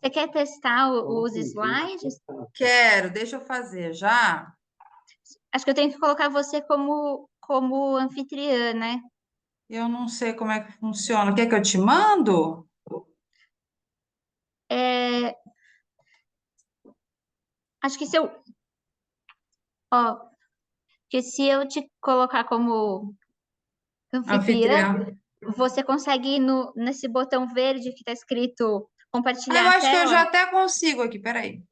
Você quer testar os slides? Quero, deixa eu fazer já. Acho que eu tenho que colocar você como anfitriã, né? Eu não sei como é que funciona. Quer que eu te mando? É, acho que se eu, ó, que se eu te colocar como anfitriã, Anfitriã. você consegue ir nesse botão verde que está escrito Ah, eu compartilhar a acho que eu já tela, até consigo aqui, peraí.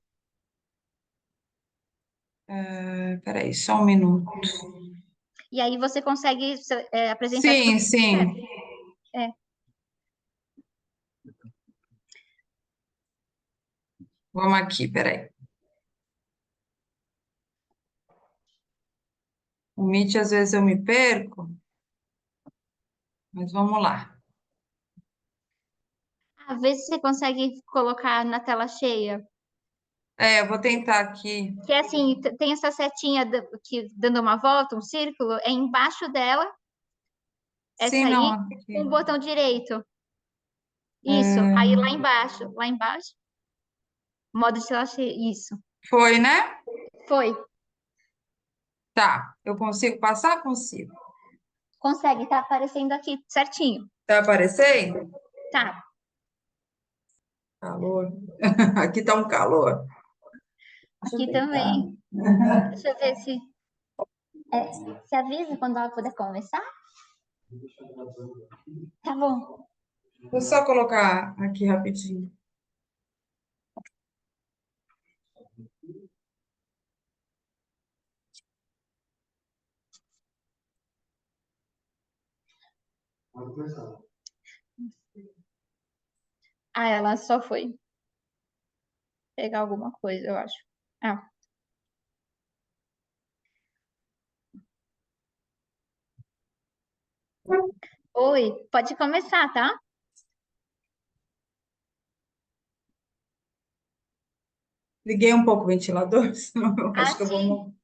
Peraí, só um minuto. e aí você consegue apresentar tudo Sim, que você quer. sim. É. Vamos aqui, peraí. O Meet, às vezes eu me perco, mas vamos lá. Às vezes você consegue colocar na tela cheia. Eu vou tentar aqui. Que é assim, tem essa setinha que dando uma volta, um círculo, é embaixo dela, Sim, essa não, aí, com aqui. o botão direito. Isso. Aí lá embaixo, modo de tela cheia. Isso. Foi, né? Foi. Tá. Eu consigo passar? Consigo. Consegue, tá aparecendo aqui certinho. Tá aparecendo? Tá. Calor. Aqui tá um calor. Deixa eu Aqui deitar. também. Deixa eu ver se avisa quando ela puder começar. Tá bom. Vou só colocar aqui rapidinho. Ah, ela só foi pegar alguma coisa, eu acho. Ah. Oi, pode começar, tá? Liguei um pouco o ventilador, senão eu Ah, acho que sim.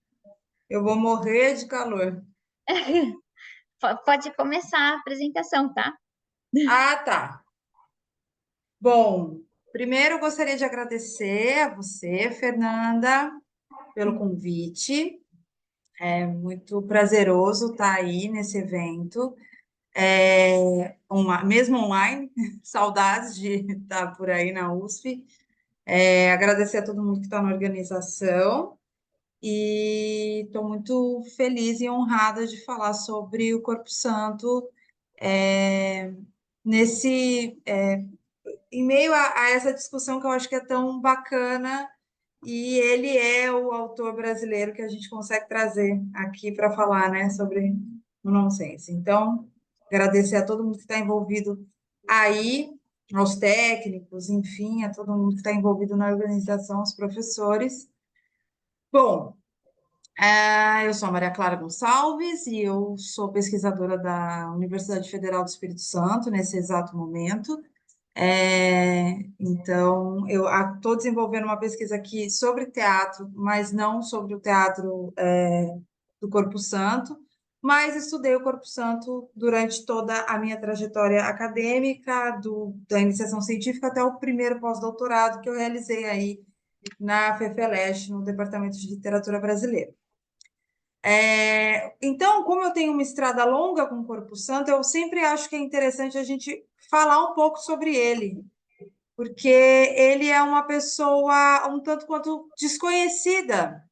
eu vou morrer de calor. Pode começar a apresentação, tá? Ah, tá. Bom, primeiro eu gostaria de agradecer a você, Fernanda, pelo convite. É muito prazeroso estar aí nesse evento. Mesmo online, saudades de estar por aí na USP. Agradecer a todo mundo que está na organização e estou muito feliz e honrada de falar sobre o Corpo Santo é, nesse em meio a essa discussão que eu acho que é tão bacana e ele é o autor brasileiro que a gente consegue trazer aqui para falar, né, sobre o nonsense. Então, agradecer a todo mundo que está envolvido aí, aos técnicos, enfim, a todo mundo que está envolvido na organização, os professores. Bom, eu sou a Maria Clara Gonçalves e eu sou pesquisadora da Universidade Federal do Espírito Santo nesse exato momento. Então, eu estou desenvolvendo uma pesquisa aqui sobre teatro, mas não sobre o teatro do Corpo Santo, mas estudei o Corpo Santo durante toda a minha trajetória acadêmica, da iniciação científica até o primeiro pós-doutorado que eu realizei aí na FEFELESH, no Departamento de Literatura Brasileira. Então, como eu tenho uma estrada longa com o Corpo Santo, eu sempre acho que é interessante a gente falar um pouco sobre ele, porque ele é uma pessoa um tanto quanto desconhecida,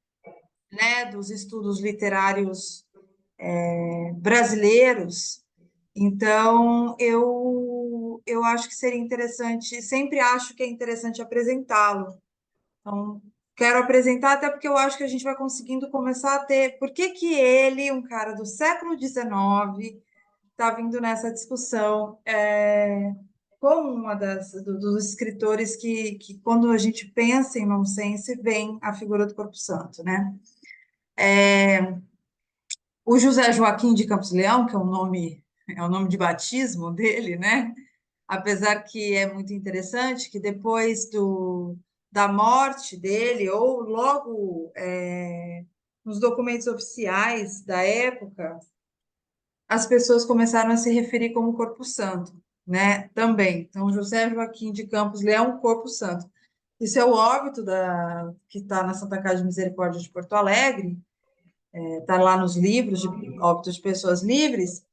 né, dos estudos literários brasileiros. Então, eu acho que seria interessante, sempre acho que é interessante apresentá-lo. Então, quero apresentar até porque eu acho que a gente vai conseguindo começar a ter. Por que que ele, um cara do século XIX, está vindo nessa discussão como dos escritores quando a gente pensa em nonsense, vem a figura do Corpo Santo, né? O José Joaquim de Campos Leão, que é o nome de batismo dele, né? Apesar que é muito interessante que depois da morte dele, ou logo nos documentos oficiais da época, as pessoas começaram a se referir como Corpo Santo, né? Também. Então, José Joaquim de Campos Leão, Corpo Santo. Isso é o óbito que está na Santa Casa de Misericórdia de Porto Alegre, está lá nos livros de óbitos de pessoas livres,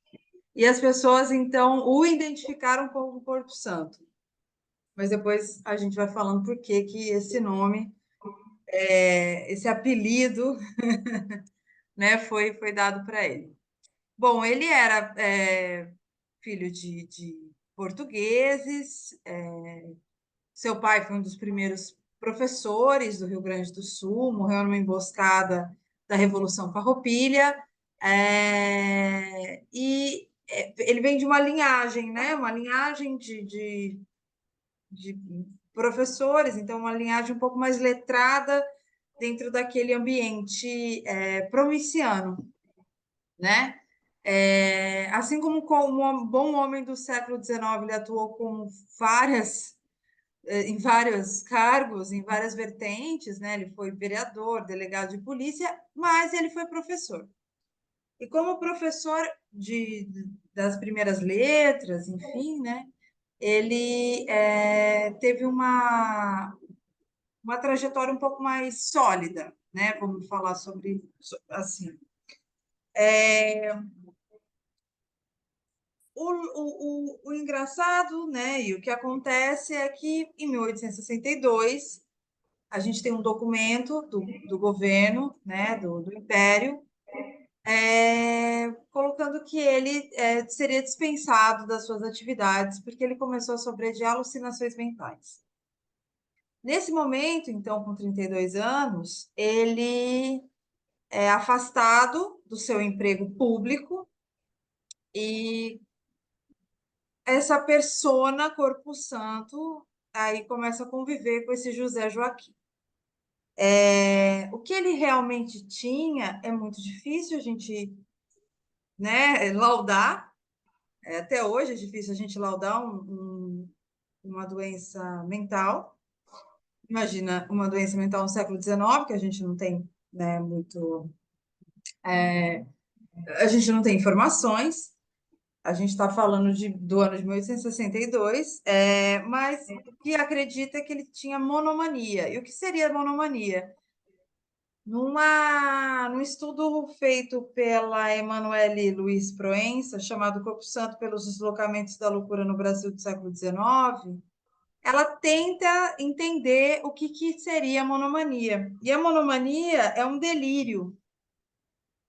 e as pessoas, então, o identificaram como Porto Santo. Mas depois a gente vai falando por que que esse nome, esse apelido, né, foi dado para ele. Bom, ele era filho de portugueses, seu pai foi um dos primeiros professores do Rio Grande do Sul, morreu numa emboscada da Revolução Farroupilha, ele vem de uma linhagem, né? Uma linhagem de professores, então uma linhagem um pouco mais letrada dentro daquele ambiente provinciano, né? Assim como um bom homem do século XIX, ele atuou com em vários cargos, em várias vertentes, né? Ele foi vereador, delegado de polícia, mas ele foi professor. E como professor das primeiras letras, enfim, né? Ele teve uma trajetória um pouco mais sólida, né? Vamos falar sobre assim. O engraçado, né, e o que acontece é que em 1862 a gente tem um documento do governo, né, do Império, colocando que ele seria dispensado das suas atividades porque ele começou a sofrer de alucinações mentais. Nesse momento, então, com 32 anos, ele é afastado do seu emprego público e essa persona, Corpo Santo, aí começa a conviver com esse José Joaquim. O que ele realmente tinha é muito difícil a gente, né, laudar. Até hoje é difícil a gente laudar uma doença mental. Imagina uma doença mental no século XIX, que a gente não tem, né, muito. A gente não tem informações. A gente está falando do ano de 1862, mas o que acredita é que ele tinha monomania. E o que seria monomania? Num estudo feito pela Emanuele Luiz Proença, chamado Corpo Santo pelos Deslocamentos da Loucura no Brasil do século XIX, ela tenta entender o que seria a monomania. E a monomania é um delírio.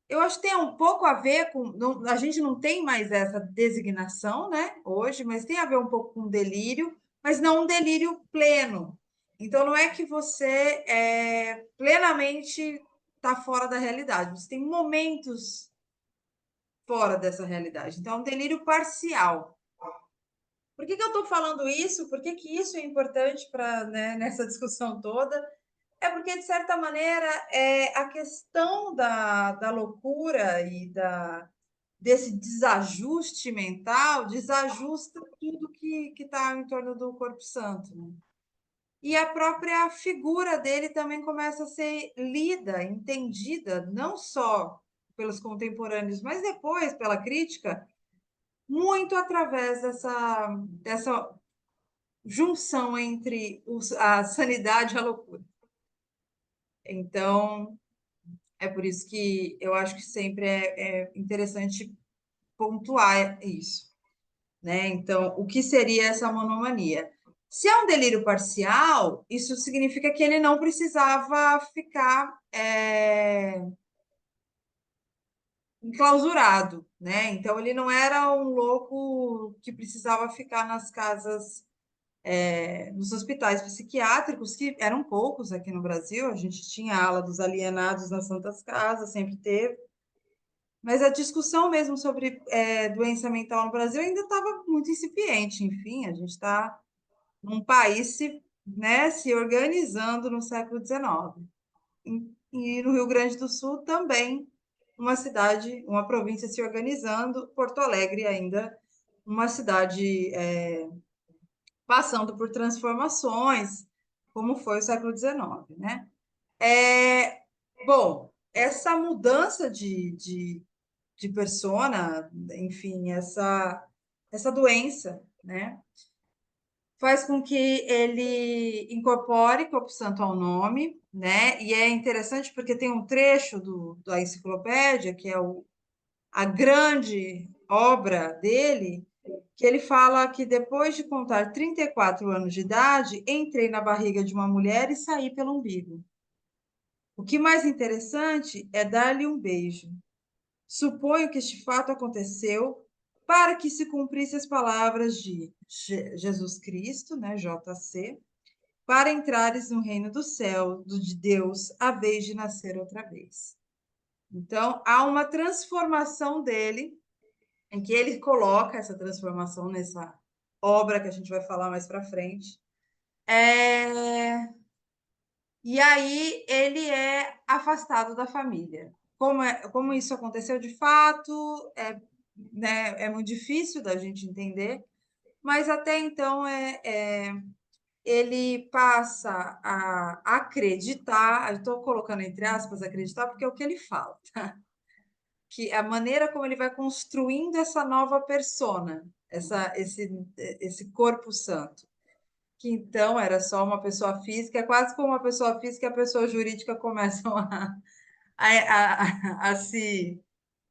Eu acho que tem um pouco a ver com. A gente não tem mais essa designação, né, hoje, mas tem a ver um pouco com delírio, mas não um delírio pleno. Então, não é que você plenamente está fora da realidade, você tem momentos fora dessa realidade. Então, é um delírio parcial. Por que eu estou falando isso? Por que isso é importante para, né, nessa discussão toda? É porque, de certa maneira, a questão da loucura e desse desajuste mental desajusta tudo que está em torno do Corpo Santo. Né? E a própria figura dele também começa a ser lida, entendida, não só pelos contemporâneos, mas depois pela crítica, muito através dessa junção entre a sanidade e a loucura. Então, é por isso que eu acho que sempre é interessante pontuar isso, né? Então, o que seria essa monomania? Se é um delírio parcial, isso significa que ele não precisava ficar enclausurado, né? Então, ele não era um louco que precisava ficar nas casas, nos hospitais psiquiátricos, que eram poucos aqui no Brasil. A gente tinha a ala dos alienados nas Santas Casas, sempre teve. Mas a discussão mesmo sobre doença mental no Brasil ainda estava muito incipiente. Enfim, a gente está num país né, se organizando no século XIX. E no Rio Grande do Sul também, uma cidade, uma província se organizando, Porto Alegre ainda, uma cidade passando por transformações, como foi o século XIX. Né? Bom, essa mudança de persona, enfim, essa doença, né? faz com que ele incorpore Corpo Santo ao nome, né? E é interessante porque tem um trecho da enciclopédia, que é a grande obra dele, que ele fala que depois de contar 34 anos de idade, entrei na barriga de uma mulher e saí pelo umbigo. O que mais interessante é dar-lhe um beijo. Suponho que este fato aconteceu para que se cumprisse as palavras de Jesus Cristo, né, JC, para entrares no reino do céu, de Deus, a vez de nascer outra vez. Então, há uma transformação dele, em que ele coloca essa transformação nessa obra que a gente vai falar mais para frente. E aí ele é afastado da família. Como isso aconteceu de fato, né, é muito difícil da gente entender, mas até então ele passa a acreditar, eu estou colocando entre aspas acreditar, porque é o que ele fala, tá? Que a maneira como ele vai construindo essa nova persona, esse corpo santo, que então era só uma pessoa física, é quase como uma pessoa física e a pessoa jurídica começam a se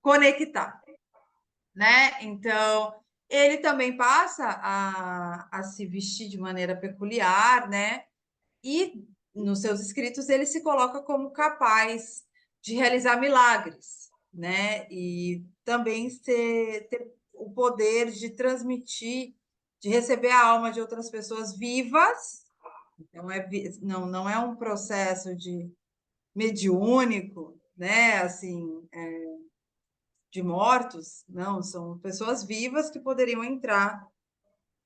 conectar, né? Então, ele também passa a se vestir de maneira peculiar, né? E nos seus escritos ele se coloca como capaz de realizar milagres, né? E também ter o poder de transmitir, de receber a alma de outras pessoas vivas. Então, não é um processo de mediúnico, né? Assim, de mortos, não, são pessoas vivas que poderiam entrar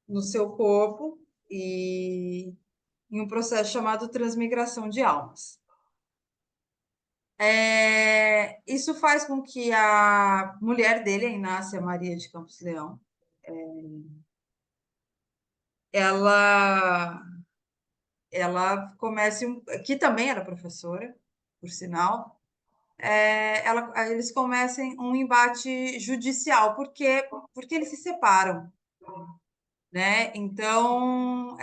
no seu corpo e em um processo chamado transmigração de almas. Isso faz com que a mulher dele, a Inácia Maria de Campos Leão, ela, ela comece, que também era professora, por sinal, eles comecem um embate judicial, porque eles se separam, né? Então,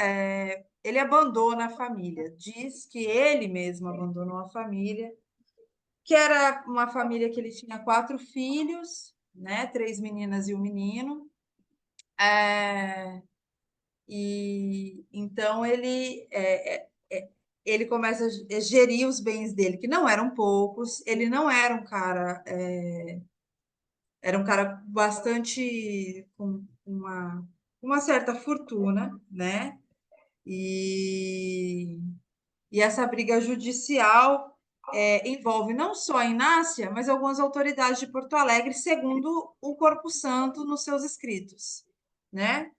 ele abandona a família, diz que ele mesmo abandonou a família, que era uma família que ele tinha 4 filhos, né? 3 meninas e um menino. E então ele começa a gerir os bens dele, que não eram poucos. Ele não era um cara, era um cara bastante com uma certa fortuna, né? E, e essa briga judicial envolve não só a Inácia, mas algumas autoridades de Porto Alegre, segundo o Corpo Santo nos seus escritos, né?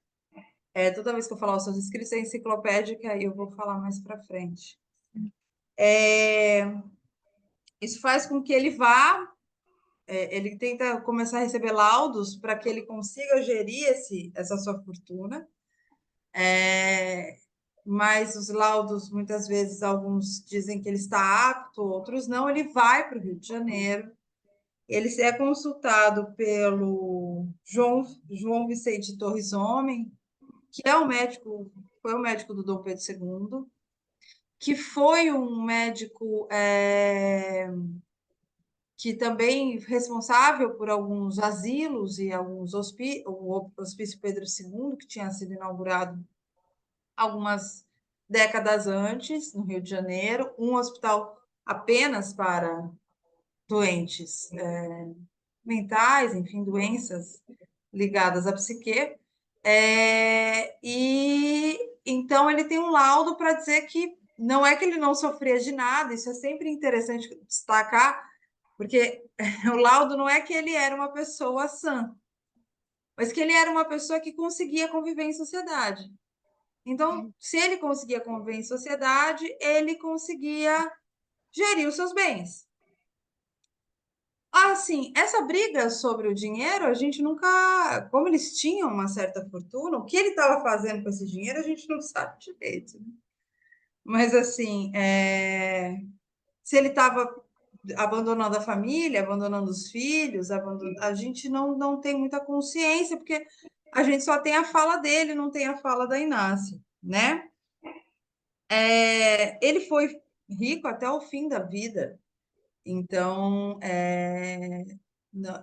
Toda vez que eu falar os seus escritos, é enciclopédia, que aí eu vou falar mais para frente. Isso faz com que ele vá, ele tenta começar a receber laudos para que ele consiga gerir essa sua fortuna, mas os laudos, muitas vezes, alguns dizem que ele está apto, outros não. Ele vai para o Rio de Janeiro, ele é consultado pelo João Vicente Torres Homem, que é o médico, foi o médico do Dom Pedro II, que foi um médico que também responsável por alguns asilos e alguns o Hospício Pedro II, que tinha sido inaugurado algumas décadas antes, no Rio de Janeiro, um hospital apenas para doentes mentais, enfim, doenças ligadas à psique. E então ele tem um laudo para dizer que não é que ele não sofria de nada, isso é sempre interessante destacar, porque o laudo não é que ele era uma pessoa sã, mas que ele era uma pessoa que conseguia conviver em sociedade. Então, se ele conseguia conviver em sociedade, ele conseguia gerir os seus bens. Assim, essa briga sobre o dinheiro, a gente nunca, como eles tinham uma certa fortuna, o que ele estava fazendo com esse dinheiro, a gente não sabe direito, né? Mas assim, se ele estava abandonando a família, abandonando os filhos, a gente não tem muita consciência, porque a gente só tem a fala dele, não tem a fala da Inácia. né? Ele foi rico até o fim da vida, então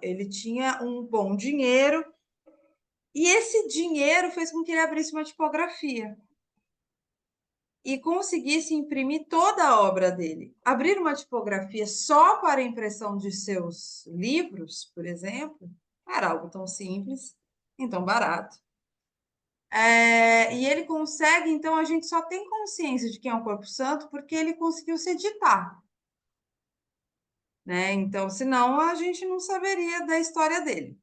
ele tinha um bom dinheiro, e esse dinheiro fez com que ele abrisse uma tipografia e conseguisse imprimir toda a obra dele. Abrir uma tipografia só para a impressão de seus livros, por exemplo, era algo tão simples, então barato. E ele consegue, então a gente só tem consciência de quem é o Corpo Santo porque ele conseguiu se editar, né? Então, senão a gente não saberia da história dele.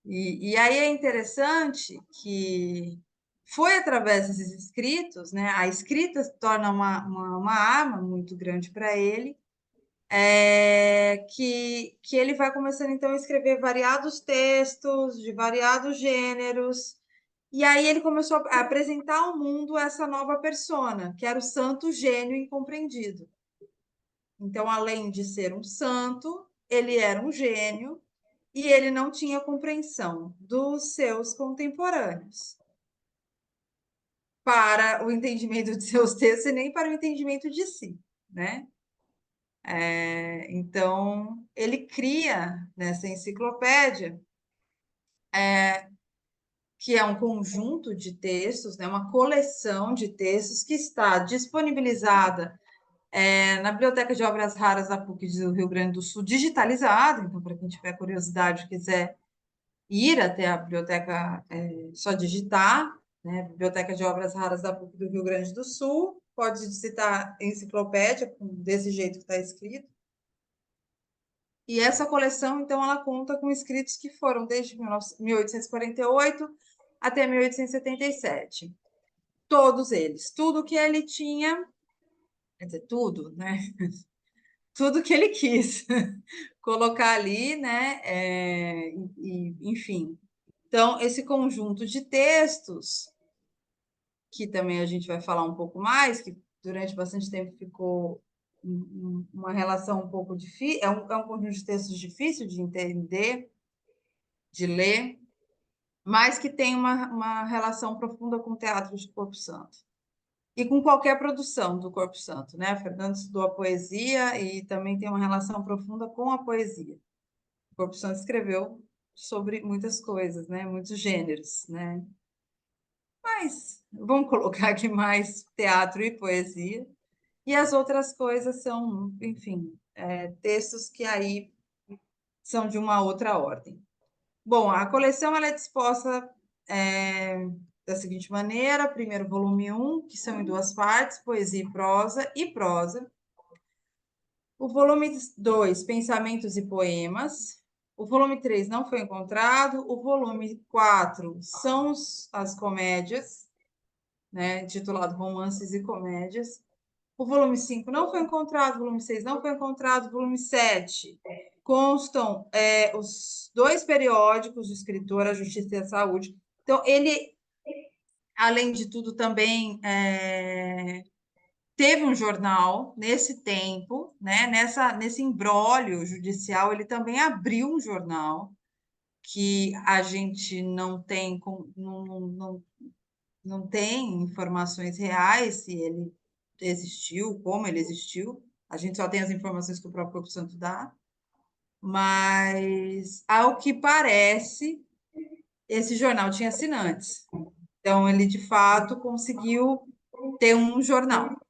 E aí é interessante que foi através desses escritos, né? A escrita se torna uma arma muito grande para ele, que ele vai começando então a escrever variados textos de variados gêneros. E aí ele começou a apresentar ao mundo essa nova persona, que era o santo gênio incompreendido. Então, além de ser um santo, ele era um gênio e ele não tinha compreensão dos seus contemporâneos para o entendimento de seus textos e nem para o entendimento de si, né? Então, ele cria nessa enciclopédia, que é um conjunto de textos, né, uma coleção de textos que está disponibilizada na Biblioteca de Obras Raras da PUC do Rio Grande do Sul, digitalizada. Então, para quem tiver curiosidade, quiser ir até a biblioteca, só digitar, né, Biblioteca de Obras Raras da PUC do Rio Grande do Sul, pode digitar enciclopédia, desse jeito que está escrito. E essa coleção, então, ela conta com escritos que foram desde 1848 até 1877. Todos eles. Tudo que ele tinha, quer dizer, tudo, né? Tudo que ele quis colocar ali, né? Enfim. Então, esse conjunto de textos, que também a gente vai falar um pouco mais, que durante bastante tempo ficou uma relação um pouco difícil, é um conjunto de textos difícil de entender, de ler, mas que tem uma relação profunda com o teatro de Corpo Santo. E com qualquer produção do Corpo Santo, né? Fernando estudou a poesia e também tem uma relação profunda com a poesia. O Corpo Santo escreveu sobre muitas coisas, né? Muitos gêneros, né? Mas vamos colocar aqui mais teatro e poesia. E as outras coisas são, enfim, textos que aí são de uma outra ordem. Bom, a coleção ela é disposta da seguinte maneira: primeiro volume 1, que são em duas partes, poesia e prosa. O volume 2, pensamentos e poemas. O volume 3 não foi encontrado. O volume 4 são as comédias, né, intitulado Romances e Comédias. O volume 5 não foi encontrado, o volume 6 não foi encontrado, o volume 7 constam os dois periódicos do escritor, A Justiça e a Saúde. Então, ele, além de tudo, também teve um jornal nesse tempo, né? Nesse imbróglio judicial, ele também abriu um jornal que a gente não tem informações reais se ele existiu, como ele existiu. A gente só tem as informações que o próprio Corpo Santo dá. Mas, ao que parece, esse jornal tinha assinantes. Então, ele, de fato, conseguiu ter um jornal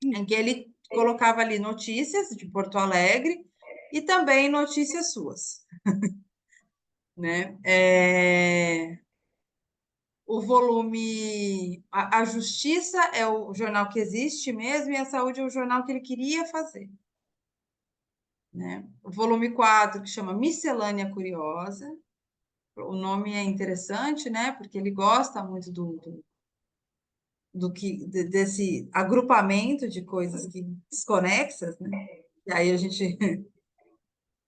em que ele colocava ali notícias de Porto Alegre e também notícias suas, né? O volume a Justiça é o jornal que existe mesmo e a Saúde é o jornal que ele queria fazer, né? O volume 4, que chama Miscelânea Curiosa, o nome é interessante, né? Porque ele gosta muito desse agrupamento de coisas que desconexas, né? E aí a gente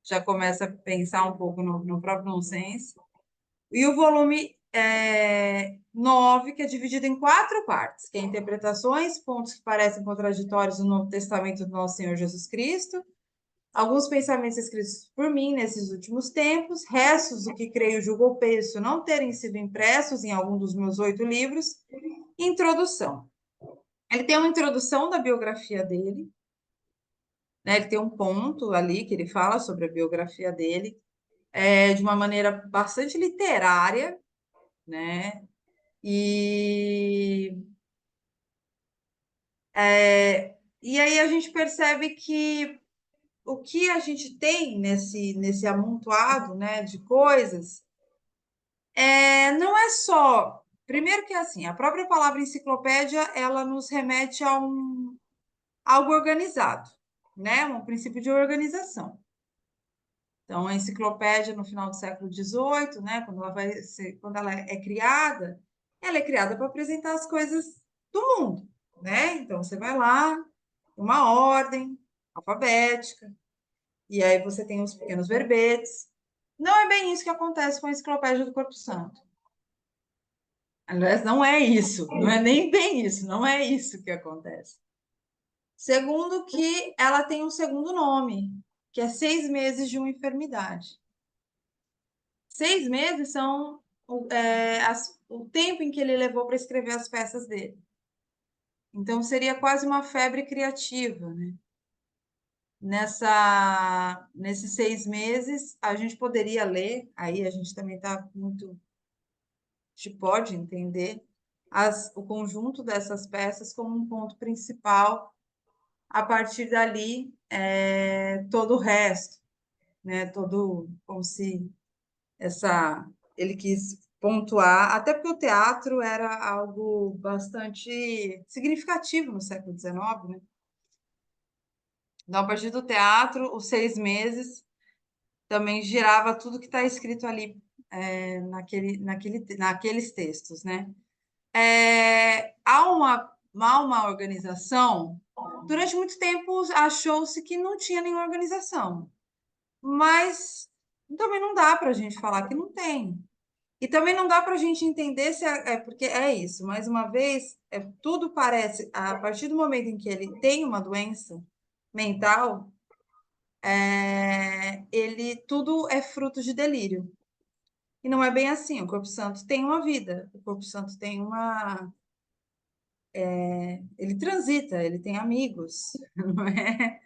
já começa a pensar um pouco no próprio nonsense. E o volume 9, que é dividido em 4 partes, que é interpretações, pontos que parecem contraditórios no Novo Testamento do nosso Senhor Jesus Cristo, Alguns pensamentos escritos por mim nesses últimos tempos, restos do que creio, julgo ou penso não terem sido impressos em algum dos meus 8 livros. Introdução. Ele tem uma introdução da biografia dele, né? Ele tem um ponto ali que ele fala sobre a biografia dele, de uma maneira bastante literária, né? E, e aí a gente percebe que o que a gente tem nesse amontoado, né, de coisas não é só. Primeiro que assim, a própria palavra enciclopédia ela nos remete a algo organizado, né? Um princípio de organização. Então, a enciclopédia no final do século XVIII, né, quando ela é criada, ela é criada para apresentar as coisas do mundo, né? Então, você vai lá, uma ordem alfabética, e aí você tem os pequenos verbetes. Não é bem isso que acontece com a enciclopédia do Corpo Santo. Aliás, não é isso, não é nem bem isso, não é isso que acontece. Segundo, que ela tem um segundo nome, que é 6 meses de uma enfermidade. 6 meses são o tempo em que ele levou para escrever as peças dele. Então, seria quase uma febre criativa, né? Nesses 6 meses, a gente poderia ler, aí a gente também está muito. A gente pode entender o conjunto dessas peças como um ponto principal. A partir dali, todo o resto, né? Como se ele quis pontuar, até porque o teatro era algo bastante significativo no século XIX, né? Então, a partir do teatro, os 6 meses também girava tudo que está escrito ali naqueles textos, né? Há uma organização. Durante muito tempo achou-se que não tinha nenhuma organização, mas também não dá para a gente falar que não tem. E também não dá para a gente entender se porque é isso, mais uma vez, tudo parece, a partir do momento em que ele tem uma doença mental, tudo é fruto de delírio. E não é bem assim, o Corpo Santo tem uma vida, o Corpo Santo tem ele transita, ele tem amigos, não é?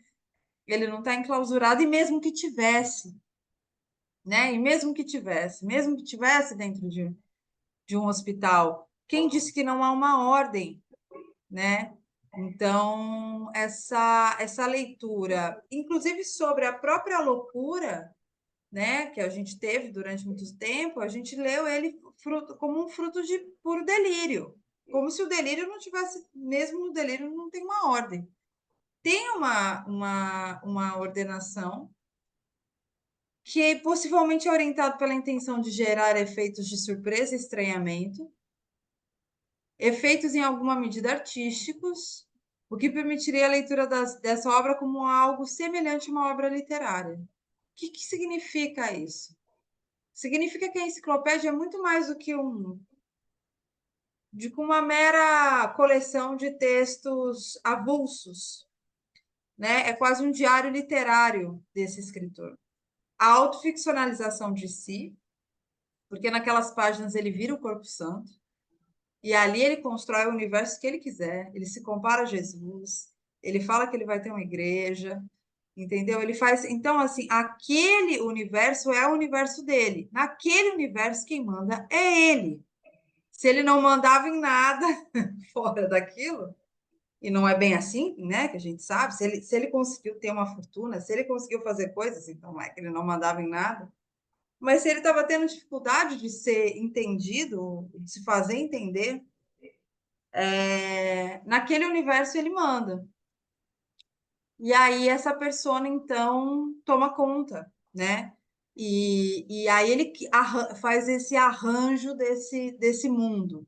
Ele não está enclausurado, e mesmo que tivesse, né? E mesmo que tivesse dentro de um hospital, quem disse que não há uma ordem, né? Então, essa leitura, inclusive sobre a própria loucura, né, que a gente teve durante muito tempo, a gente leu ele como um fruto de puro delírio, como se o delírio não tivesse, mesmo no delírio não tem uma ordem. Tem uma ordenação que possivelmente é orientado pela intenção de gerar efeitos de surpresa e estranhamento, efeitos em alguma medida artísticos, o que permitiria a leitura dessa obra como algo semelhante a uma obra literária. O que significa isso? Significa que a enciclopédia é muito mais do que uma mera coleção de textos avulsos, né? É quase um diário literário desse escritor. A autoficcionalização de si, porque naquelas páginas ele vira o Corpo Santo, e ali ele constrói o universo que ele quiser, ele se compara a Jesus, ele fala que ele vai ter uma igreja, entendeu? Ele faz. Então, assim, aquele universo é o universo dele. Naquele universo, quem manda é ele. Se ele não mandava em nada fora daquilo, e não é bem assim, né? Que a gente sabe, se ele conseguiu ter uma fortuna, se ele conseguiu fazer coisas, então não é que ele não mandava em nada. Mas se ele estava tendo dificuldade de ser entendido, de se fazer entender, naquele universo ele manda. E aí essa persona, então, toma conta, né? E aí ele faz esse arranjo desse mundo.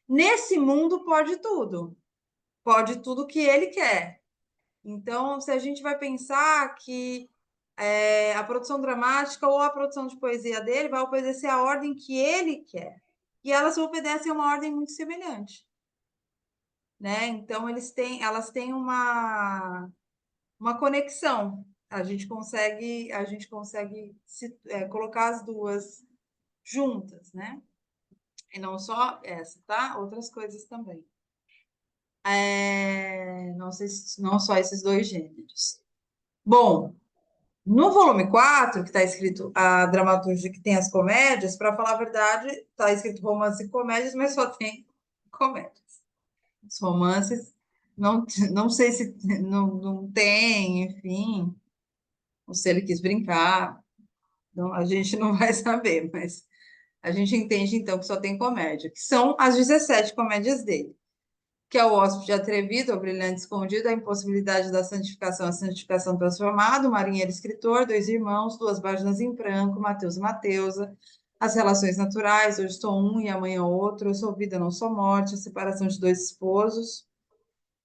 Nesse mundo pode tudo que ele quer. Então, se a gente vai pensar que a produção dramática ou a produção de poesia dele vai obedecer à ordem que ele quer. E elas obedecem a uma ordem muito semelhante, né? Então, elas têm uma conexão. a gente consegue colocar as duas juntas, né? E não só essa, tá? Outras coisas também. Não sei não só esses dois gêneros. Bom, no volume 4 que está escrito a dramaturgia que tem as comédias, para falar a verdade, está escrito romance e comédias, mas só tem comédias. Os romances, não sei se não tem, enfim, ou se ele quis brincar, então, a gente não vai saber, mas a gente entende então que só tem comédia, que são as 17 comédias dele, que é o hóspede atrevido, o brilhante escondido, a impossibilidade da santificação, a santificação transformada, o marinheiro escritor, dois irmãos, duas páginas em branco, Mateus e Mateusa, as relações naturais, hoje sou um e amanhã outro, eu sou vida, não sou morte, a separação de dois esposos,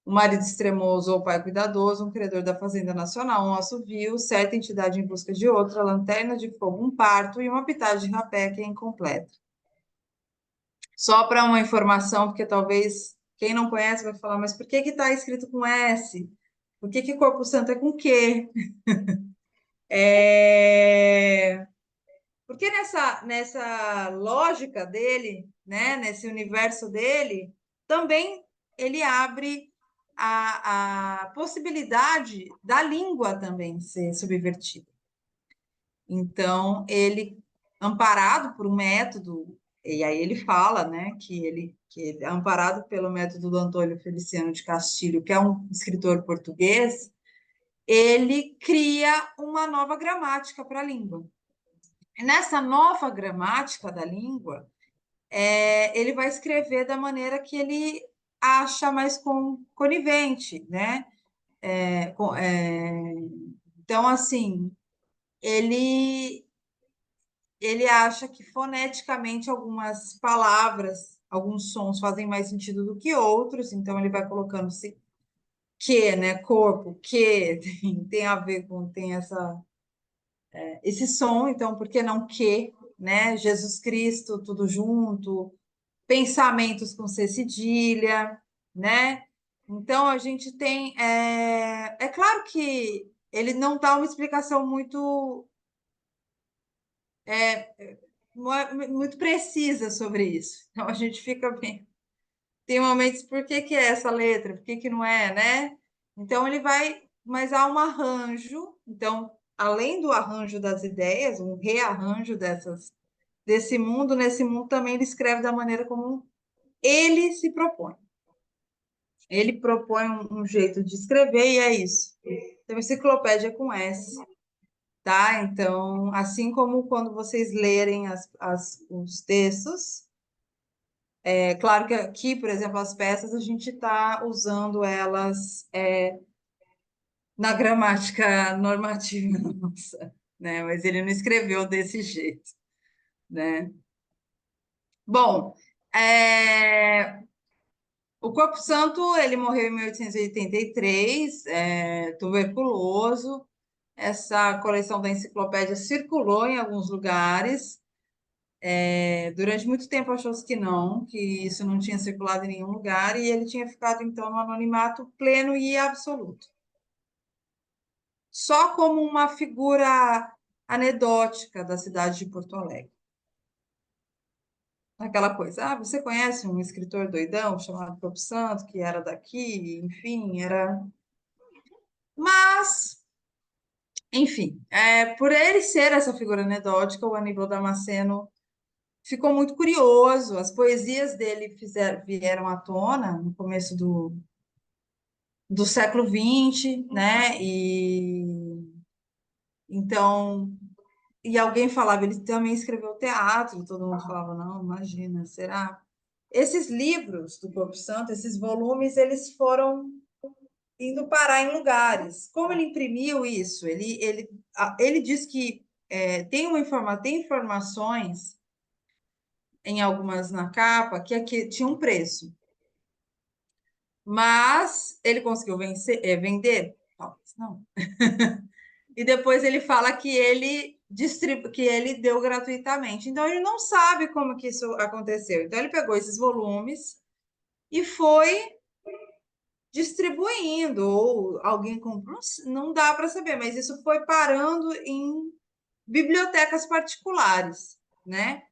o marido extremoso ou pai cuidadoso, um credor da Fazenda Nacional, um assovio, certa entidade em busca de outra, lanterna de fogo, um parto e uma pitada de rapé que é incompleta. Só para uma informação, porque talvez quem não conhece vai falar, mas por que que está escrito com S? Por que que Corpo Santo é com Q? Porque nessa lógica dele, né, nesse universo dele, também ele abre a possibilidade da língua também ser subvertida. Então, ele, amparado por um método, e aí ele fala, né, que é amparado pelo método do Antônio Feliciano de Castilho, que é um escritor português, ele cria uma nova gramática para a língua. E nessa nova gramática da língua, ele vai escrever da maneira que ele acha mais conivente, né? Então, assim, ele ele acha que foneticamente algumas palavras, alguns sons fazem mais sentido do que outros, então ele vai colocando se que, né, corpo, que tem a ver com tem esse som, então por que não que, né? Jesus Cristo, tudo junto, pensamentos com C cedilha, né? Então a gente tem é claro que ele não dá uma explicação muito precisa sobre isso. Então a gente fica bem. Tem momentos, por que que é essa letra? Por que que não é, né? Então ele vai, mas há um arranjo. Então, além do arranjo das ideias, um rearranjo desse mundo, nesse mundo também ele escreve da maneira como ele se propõe. Ele propõe um jeito de escrever e é isso. Então, enciclopédia com S, tá? Então, assim como quando vocês lerem os textos, é claro que aqui, por exemplo, as peças, a gente está usando elas na gramática normativa nossa, né? Mas ele não escreveu desse jeito, né? Bom, o Corpo Santo, ele morreu em 1883, tuberculoso. Essa coleção da enciclopédia circulou em alguns lugares. Durante muito tempo achou-se que isso não tinha circulado em nenhum lugar, e ele tinha ficado, então, no anonimato pleno e absoluto. Só como uma figura anedótica da cidade de Porto Alegre. Aquela coisa, você conhece um escritor doidão chamado Corpo Santo, que era daqui, enfim, era. Mas, enfim, por ele ser essa figura anedótica, o Aníbal Damasceno ficou muito curioso. As poesias dele vieram à tona no começo do século XX, né? E então, e alguém falava, ele também escreveu teatro, todo mundo falava, não, imagina, será? Esses livros do Corpo Santo, esses volumes, eles foram indo parar em lugares. Como ele imprimiu isso? Ele diz que tem informações em algumas na capa que aqui tinha um preço, mas ele conseguiu vender? Talvez não. E depois ele fala que que ele deu gratuitamente. Então ele não sabe como que isso aconteceu. Então ele pegou esses volumes e foi distribuindo, ou alguém comprou, não dá para saber, mas isso foi parando em bibliotecas particulares, né?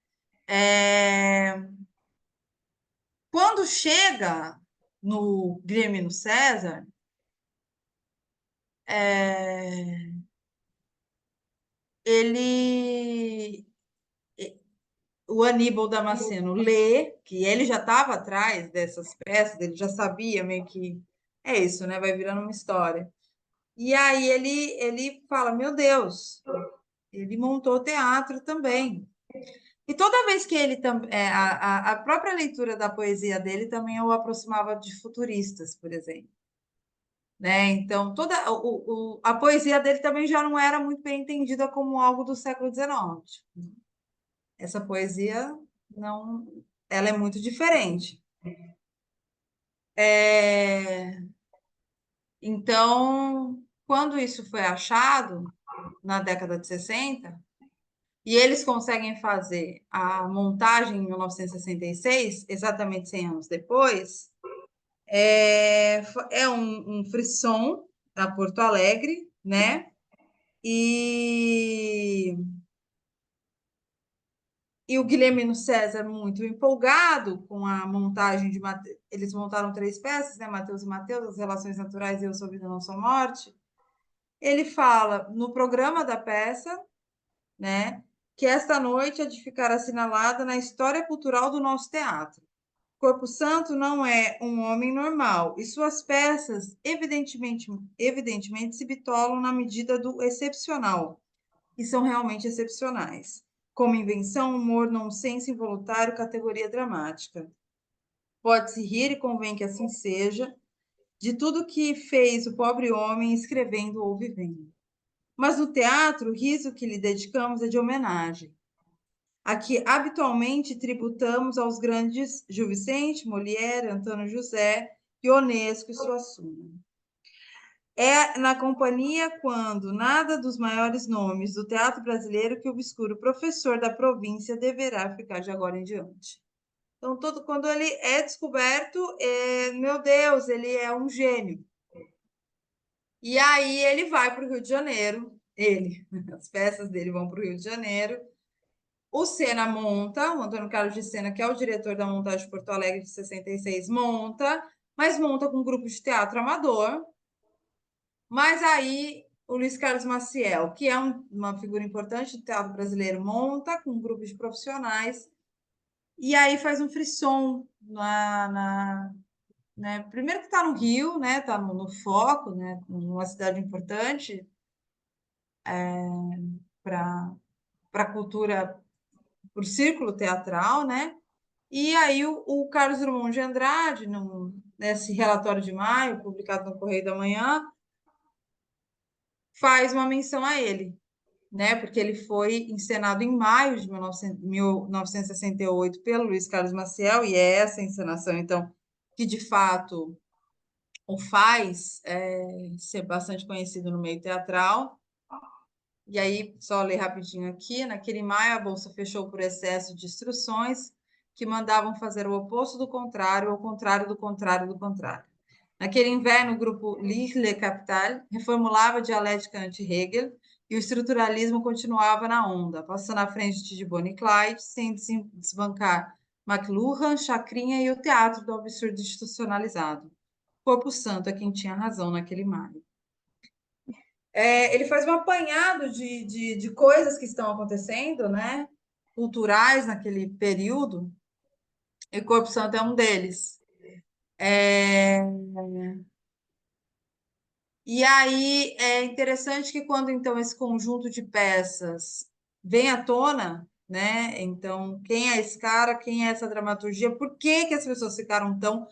Quando chega no Grêmio no César, ele o Aníbal Damasceno lê, que ele já estava atrás dessas peças, ele já sabia meio que é isso, né? Vai virando uma história. E aí ele fala: Meu Deus, ele montou teatro também. E toda vez que ele a própria leitura da poesia dele também o aproximava de futuristas, por exemplo. Né? Então, a poesia dele também já não era muito bem entendida como algo do século XIX. Essa poesia não, ela é muito diferente. Então, quando isso foi achado na década de 60, e eles conseguem fazer a montagem em 1966, exatamente 100 anos depois, é um frisson da Porto Alegre, né? E o Guilhermino César, muito empolgado com a montagem de eles montaram 3 peças, né? Mateus e Mateus, as relações naturais e eu sou vida, não sou morte. Ele fala no programa da peça, né, que esta noite há de ficar assinalada na história cultural do nosso teatro. Corpo Santo não é um homem normal e suas peças evidentemente se bitolam na medida do excepcional e são realmente excepcionais, como invenção, humor, nonsense involuntário, categoria dramática. Pode-se rir e convém que assim seja, de tudo que fez o pobre homem escrevendo ou vivendo. Mas no teatro, o riso que lhe dedicamos é de homenagem, a que habitualmente tributamos aos grandes Gil Vicente, Molière, Antônio José, Ionesco e Suassuna. É na companhia, quando nada dos maiores nomes do teatro brasileiro, que o obscuro professor da província deverá ficar de agora em diante. Então, quando ele é descoberto, meu Deus, ele é um gênio. E aí ele vai para o Rio de Janeiro, as peças dele vão para o Rio de Janeiro. O Sena monta, o Antônio Carlos de Sena, que é o diretor da montagem de Porto Alegre de 66, monta, mas monta com um grupo de teatro amador. Mas aí o Luiz Carlos Maciel, que é uma figura importante do teatro brasileiro, monta com um grupo de profissionais e aí faz um frisson né? Primeiro que está no Rio, né? Está no foco, né? Numa cidade importante para a cultura, para o círculo teatral, né? E aí o Carlos Drummond de Andrade, nesse relatório de maio, publicado no Correio da Manhã, faz uma menção a ele, né? Porque ele foi encenado em maio de 1968 pelo Luiz Carlos Maciel, e é essa encenação, então, que de fato o faz ser bastante conhecido no meio teatral. E aí, só ler rapidinho aqui, naquele maio a Bolsa fechou por excesso de instruções que mandavam fazer o oposto do contrário, ao contrário do contrário do contrário. Naquele inverno, o grupo Licht Capital reformulava a dialética anti-Hegel e o estruturalismo continuava na onda, passando à frente de Bonnie Clyde, sem desbancar McLuhan, Chacrinha e o teatro do absurdo institucionalizado. Corpo Santo é quem tinha razão naquele maio. Ele faz um apanhado de coisas que estão acontecendo, né? Culturais naquele período, e Corpo Santo é um deles. E aí é interessante que quando então esse conjunto de peças vem à tona, né? Então, quem é esse cara? Quem é essa dramaturgia? Por que que as pessoas ficaram tão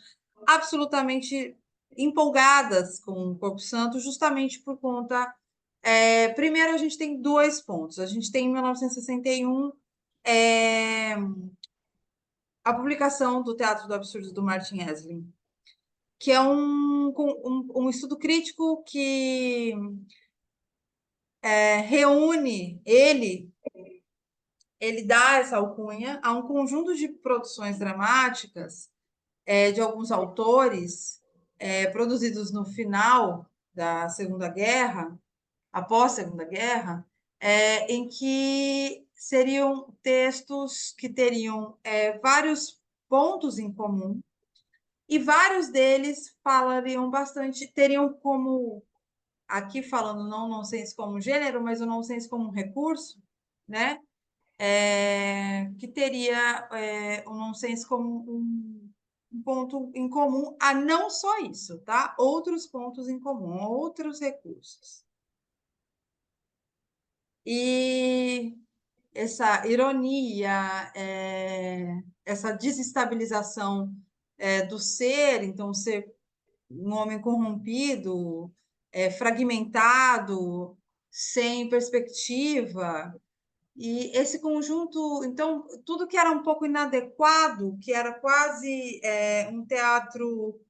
absolutamente empolgadas com o Corpo Santo? Justamente por conta. Primeiro, a gente tem 2 pontos. A gente tem em 1961 a publicação do Teatro do Absurdo do Martin Esslin, que é um estudo crítico que reúne ele dá essa alcunha a um conjunto de produções dramáticas de alguns autores produzidos no final da Segunda Guerra, após a Segunda Guerra, em que seriam textos que teriam vários pontos em comum, e vários deles falariam bastante, teriam como, aqui falando não nonsense como gênero, mas o nonsense como um recurso, né? Que teria o nonsense como um ponto em comum, a não só isso, tá? Outros pontos em comum, outros recursos. E essa ironia, essa desestabilização do ser, então ser um homem corrompido, fragmentado, sem perspectiva, e esse conjunto, então, tudo que era um pouco inadequado, que era quase um teatro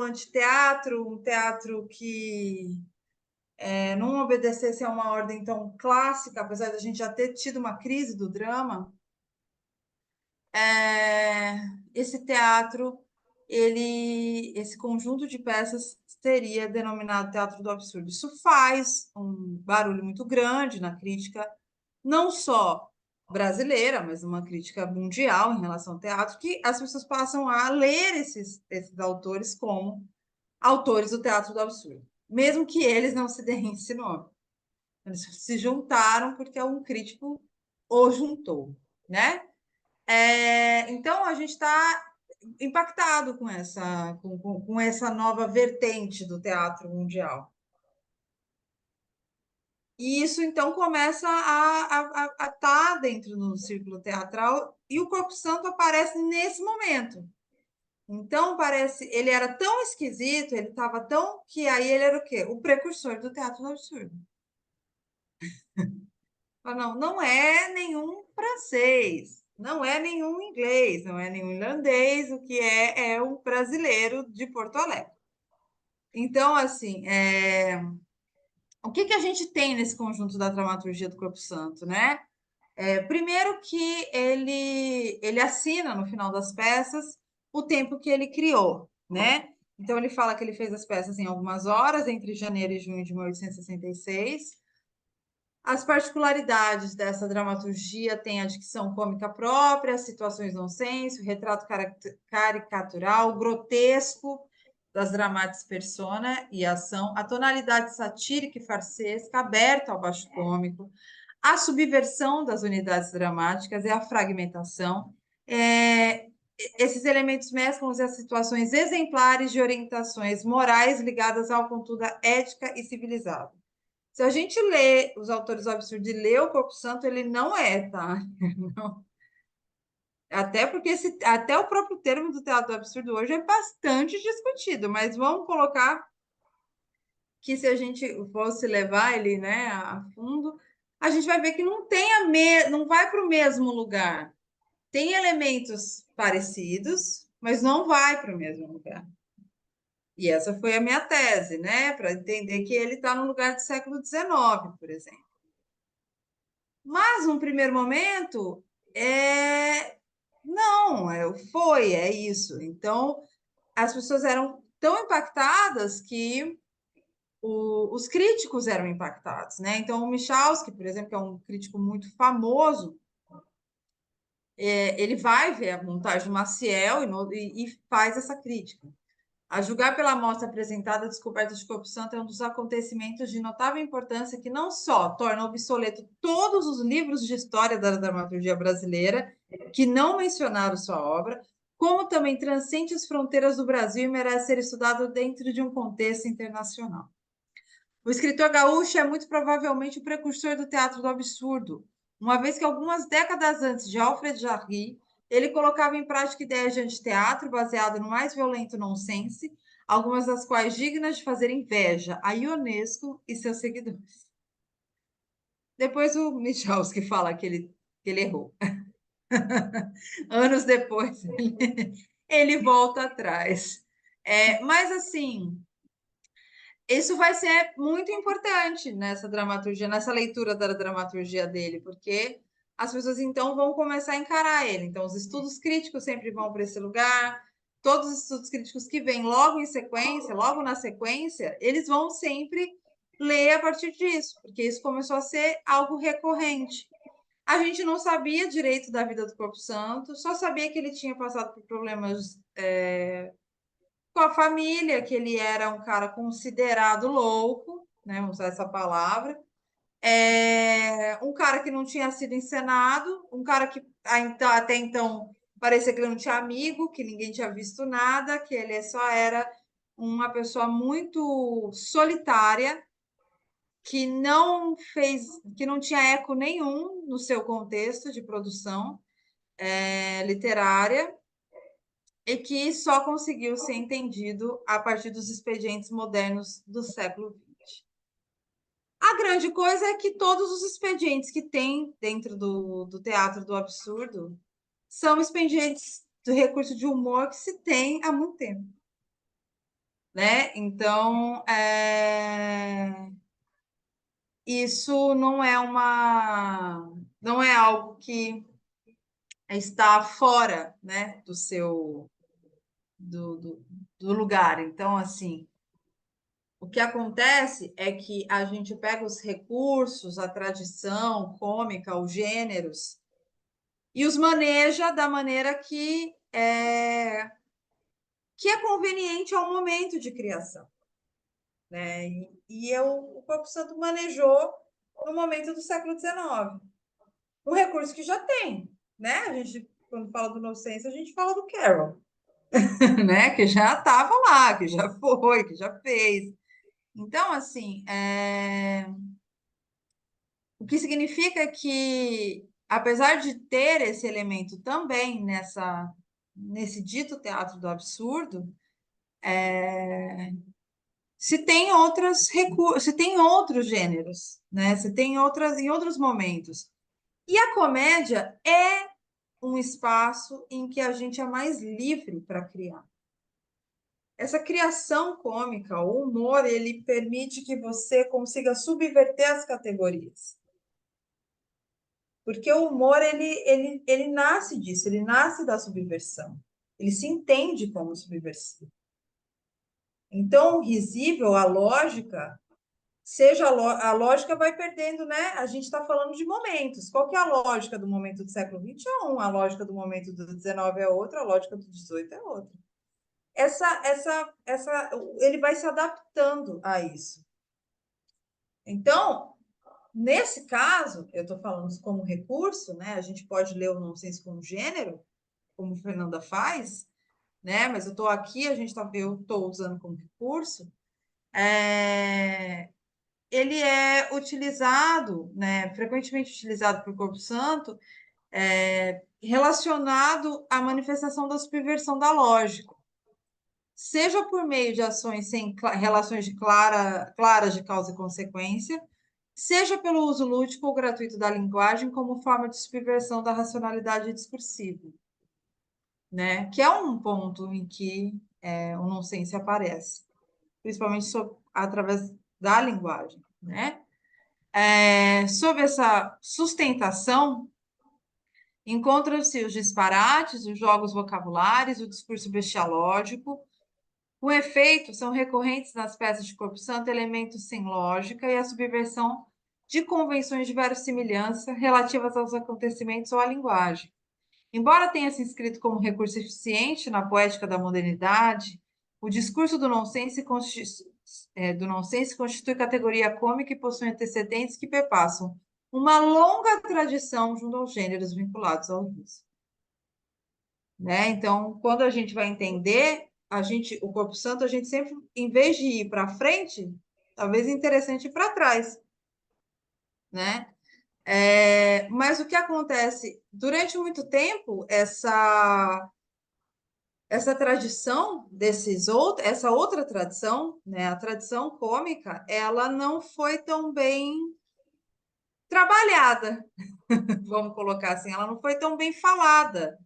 antiteatro, um teatro que não obedecesse a uma ordem tão clássica, apesar de a gente já ter tido uma crise do drama, esse teatro, esse conjunto de peças seria denominado teatro do absurdo. Isso faz um barulho muito grande na crítica, não só brasileira, mas uma crítica mundial em relação ao teatro, que as pessoas passam a ler esses autores como autores do teatro do absurdo, mesmo que eles não se deem esse nome. Eles se juntaram porque um crítico o juntou, né? Então, a gente está impactado com essa nova vertente do teatro mundial. E isso, então, começa a estar dentro do círculo teatral, e o Corpo Santo aparece nesse momento. Então, parece, ele era tão esquisito, ele estava tão, que aí ele era o quê? O precursor do teatro do absurdo. Não, não é nenhum francês, não é nenhum inglês, não é nenhum irlandês, o que é um brasileiro de Porto Alegre. Então, assim, o que a gente tem nesse conjunto da dramaturgia do Corpo Santo, né? Primeiro que ele assina, no final das peças, o tempo que ele criou, né? Então, ele fala que ele fez as peças em algumas horas, entre janeiro e junho de 1866. As particularidades dessa dramaturgia têm a dicção cômica própria, situações nonsense, o retrato caricatural, grotesco das dramatis persona e ação, a tonalidade satírica e farsesca, aberta ao baixo cômico, a subversão das unidades dramáticas e a fragmentação. Esses elementos mesclam-se as situações exemplares de orientações morais ligadas ao contudo ética e civilizado. Se a gente lê os autores do absurdo e lê o Corpo Santo, ele não é, tá? Não. Até porque até o próprio termo do teatro do absurdo hoje é bastante discutido, mas vamos colocar que se a gente fosse levar ele, né, a fundo, a gente vai ver que não vai para o mesmo lugar. Tem elementos parecidos, mas não vai para o mesmo lugar. E essa foi a minha tese, né, para entender que ele está no lugar do século XIX, por exemplo. Mas, num primeiro momento, não, é isso. Então, as pessoas eram tão impactadas que os críticos eram impactados, né? Então, o Michalski, por exemplo, que é um crítico muito famoso, ele vai ver a montagem do Maciel e faz essa crítica. A julgar pela amostra apresentada, a descoberta de Corpo Santo é um dos acontecimentos de notável importância que não só torna obsoleto todos os livros de história da dramaturgia brasileira que não mencionaram sua obra, como também transcende as fronteiras do Brasil e merece ser estudado dentro de um contexto internacional. O escritor gaúcho é muito provavelmente o precursor do teatro do absurdo, uma vez que algumas décadas antes de Alfred Jarry, ele colocava em prática ideias de anteteatro baseado no mais violento nonsense, algumas das quais dignas de fazer inveja a Ionesco e seus seguidores. Depois o Michalski fala que ele errou. Anos depois, ele volta atrás. Mas, assim, isso vai ser muito importante nessa dramaturgia, nessa leitura da dramaturgia dele, porque as pessoas então vão começar a encarar ele. Então, os estudos críticos sempre vão para esse lugar, todos os estudos críticos que vêm logo em sequência, logo na sequência, eles vão sempre ler a partir disso, porque isso começou a ser algo recorrente. A gente não sabia direito da vida do Corpo Santo, só sabia que ele tinha passado por problemas com a família, que ele era um cara considerado louco, né? Vamos usar essa palavra. Um cara que não tinha sido encenado, um cara que até então parecia que ele não tinha amigo, que ninguém tinha visto nada, que ele só era uma pessoa muito solitária, que não fez, que não tinha eco nenhum no seu contexto de produção literária e que só conseguiu ser entendido a partir dos expedientes modernos do século XX. A grande coisa é que todos os expedientes que tem dentro do teatro do absurdo são expedientes do recurso de humor que se tem há muito tempo. Né? Então, isso não é algo que está fora, né, do lugar. Então, assim, o que acontece é que a gente pega os recursos, a tradição cômica, os gêneros, e os maneja da maneira que é conveniente ao momento de criação. Né? O Corpo Santo manejou no momento do século XIX. Um recurso que já tem. Né? A gente, quando fala do Nonsense, a gente fala do Carroll. Né? Que já estava lá, que já foi, que já fez. Então, assim, o que significa que, apesar de ter esse elemento também nesse dito teatro do absurdo, se tem outros gêneros, né? Se tem em outros momentos. E a comédia é um espaço em que a gente é mais livre para criar. Essa criação cômica, o humor, ele permite que você consiga subverter as categorias. Porque o humor, ele nasce disso, ele nasce da subversão. Ele se entende como subversivo. Então, o risível, a lógica, a lógica vai perdendo, né? A gente está falando de momentos. Qual que é a lógica do momento do século XXI? A lógica do momento do XIX é outra, a lógica do XVIII é outra. Ele vai se adaptando a isso. Então, nesse caso, eu estou falando como recurso, né? A gente pode ler o nonsense como gênero, como Fernanda faz, né? Mas eu estou aqui, eu estou usando como recurso. Ele é utilizado, né? Frequentemente utilizado por Corpo Santo, relacionado à manifestação da subversão da lógica, seja por meio de ações sem relações claras de causa e consequência, seja pelo uso lúdico ou gratuito da linguagem como forma de subversão da racionalidade discursiva, né? Que é um ponto em que o nonsense aparece, principalmente através da linguagem, né? Sob essa sustentação, encontram-se os disparates, os jogos vocabulares, o discurso bestialógico. Com efeito, são recorrentes nas peças de Corpo Santo elementos sem lógica e a subversão de convenções de verossimilhança relativas aos acontecimentos ou à linguagem. Embora tenha se inscrito como recurso eficiente na poética da modernidade, o discurso do nonsense constitui categoria cômica e possui antecedentes que perpassam uma longa tradição junto aos gêneros vinculados ao riso. Né? Então, quando a gente vai entender, o Corpo Santo, a gente sempre, em vez de ir para frente, talvez é interessante ir para trás. Né? Mas o que acontece? Durante muito tempo, essa tradição essa outra tradição, né, a tradição cômica, ela não foi tão bem trabalhada, vamos colocar assim, ela não foi tão bem falada,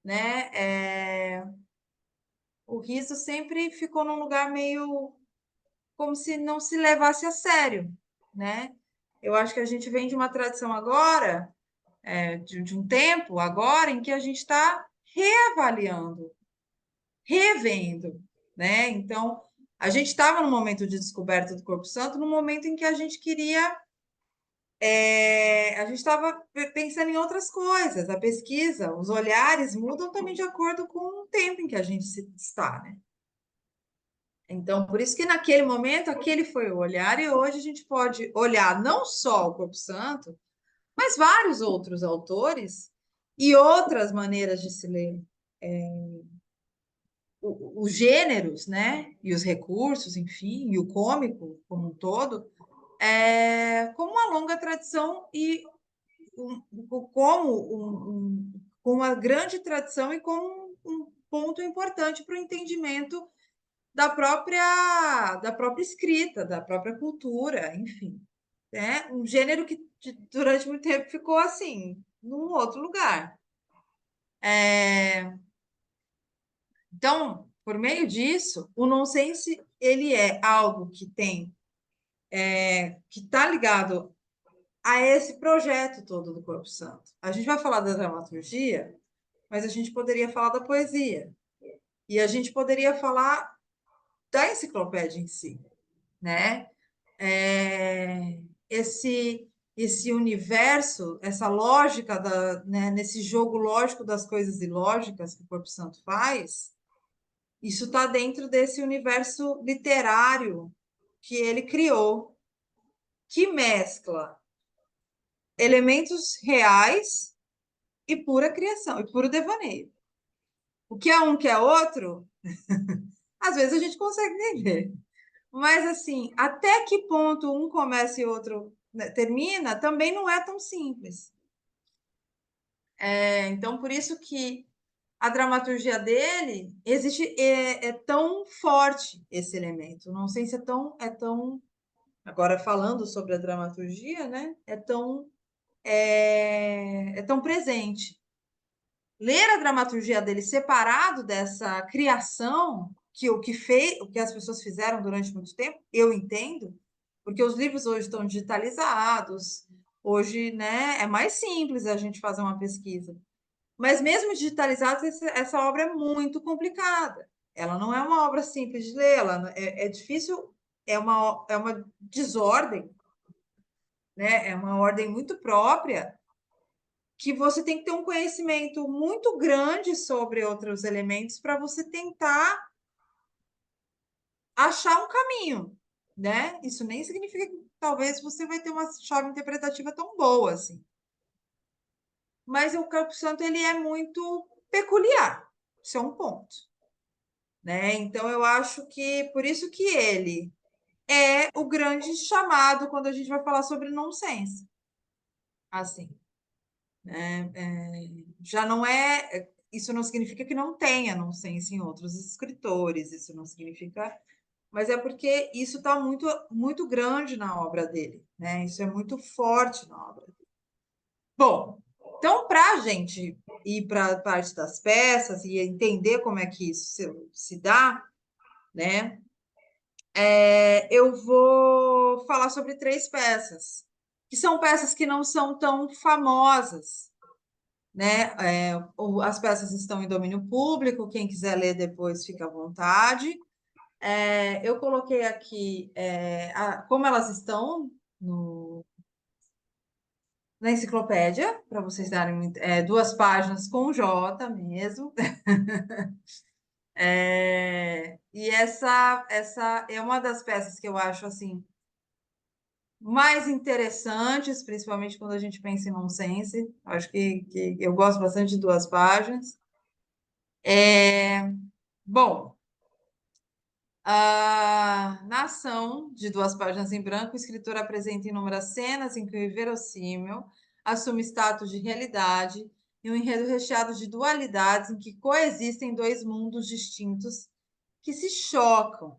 né? O riso sempre ficou num lugar meio como se não se levasse a sério, né? Eu acho que a gente vem de uma tradição agora, de um tempo agora, em que a gente está reavaliando revendo, né? Então, a gente estava no momento de descoberta do Corpo Santo, no momento em que a gente queria a gente estava pensando em outras coisas. A pesquisa, os olhares mudam também de acordo com o tempo em que a gente está, né? Então, por isso que naquele momento, aquele foi o olhar, e hoje a gente pode olhar não só o Corpo Santo, mas vários outros autores e outras maneiras de se ler os gêneros, né? E os recursos, enfim, e o cômico como um todo, como uma longa tradição e com uma grande tradição e como um ponto importante para o entendimento da própria escrita, da própria cultura, enfim. É um gênero que durante muito tempo ficou assim, num outro lugar. Então, por meio disso, o nonsense ele é algo que que está ligado a esse projeto todo do Corpo Santo. A gente vai falar da dramaturgia, mas a gente poderia falar da poesia. E a gente poderia falar da enciclopédia em si, né? Esse universo, essa lógica né, nesse jogo lógico das coisas ilógicas que o Corpo Santo faz, isso está dentro desse universo literário que ele criou, que mescla elementos reais e pura criação, e puro devaneio. O que é um, que é outro, às vezes a gente consegue entender. Mas, assim, até que ponto um começa e outro, né, termina, também não é tão simples. Então, por isso que a dramaturgia dele existe, é tão forte esse elemento. Não sei se é tão. Agora, falando sobre a dramaturgia, né? É tão presente. Ler a dramaturgia dele separado dessa criação o que as pessoas fizeram durante muito tempo, eu entendo, porque os livros hoje estão digitalizados, hoje, né, é mais simples a gente fazer uma pesquisa. Mas mesmo digitalizado, essa obra é muito complicada. Ela não é uma obra simples de ler, ela é difícil, é uma desordem, né? É uma ordem muito própria que você tem que ter um conhecimento muito grande sobre outros elementos para você tentar achar um caminho, né? Isso nem significa que talvez você vai ter uma chave interpretativa tão boa assim. Mas o Campo Santo ele é muito peculiar. Isso é um ponto, né? Então eu acho que por isso que ele é o grande chamado quando a gente vai falar sobre nonsense. Assim, né? Já não é. Isso não significa que não tenha nonsense em outros escritores, isso não significa. Mas é porque isso está muito, muito grande na obra dele, né? Isso é muito forte na obra dele. Bom, então, para a gente ir para a parte das peças e entender como é que isso se dá, né? Eu vou falar sobre 3 peças, que são peças que não são tão famosas, né? As peças estão em domínio público, quem quiser ler depois fica à vontade. Eu coloquei aqui como elas estão na enciclopédia, para vocês darem 2 páginas com J mesmo. E essa é uma das peças que eu acho assim mais interessantes, principalmente quando a gente pensa em nonsense. Acho que eu gosto bastante de 2 páginas. Bom, na ação de 2 páginas em branco, o escritor apresenta inúmeras cenas em que o inverossímil assume status de realidade e um enredo recheado de dualidades em que coexistem 2 mundos distintos que se chocam,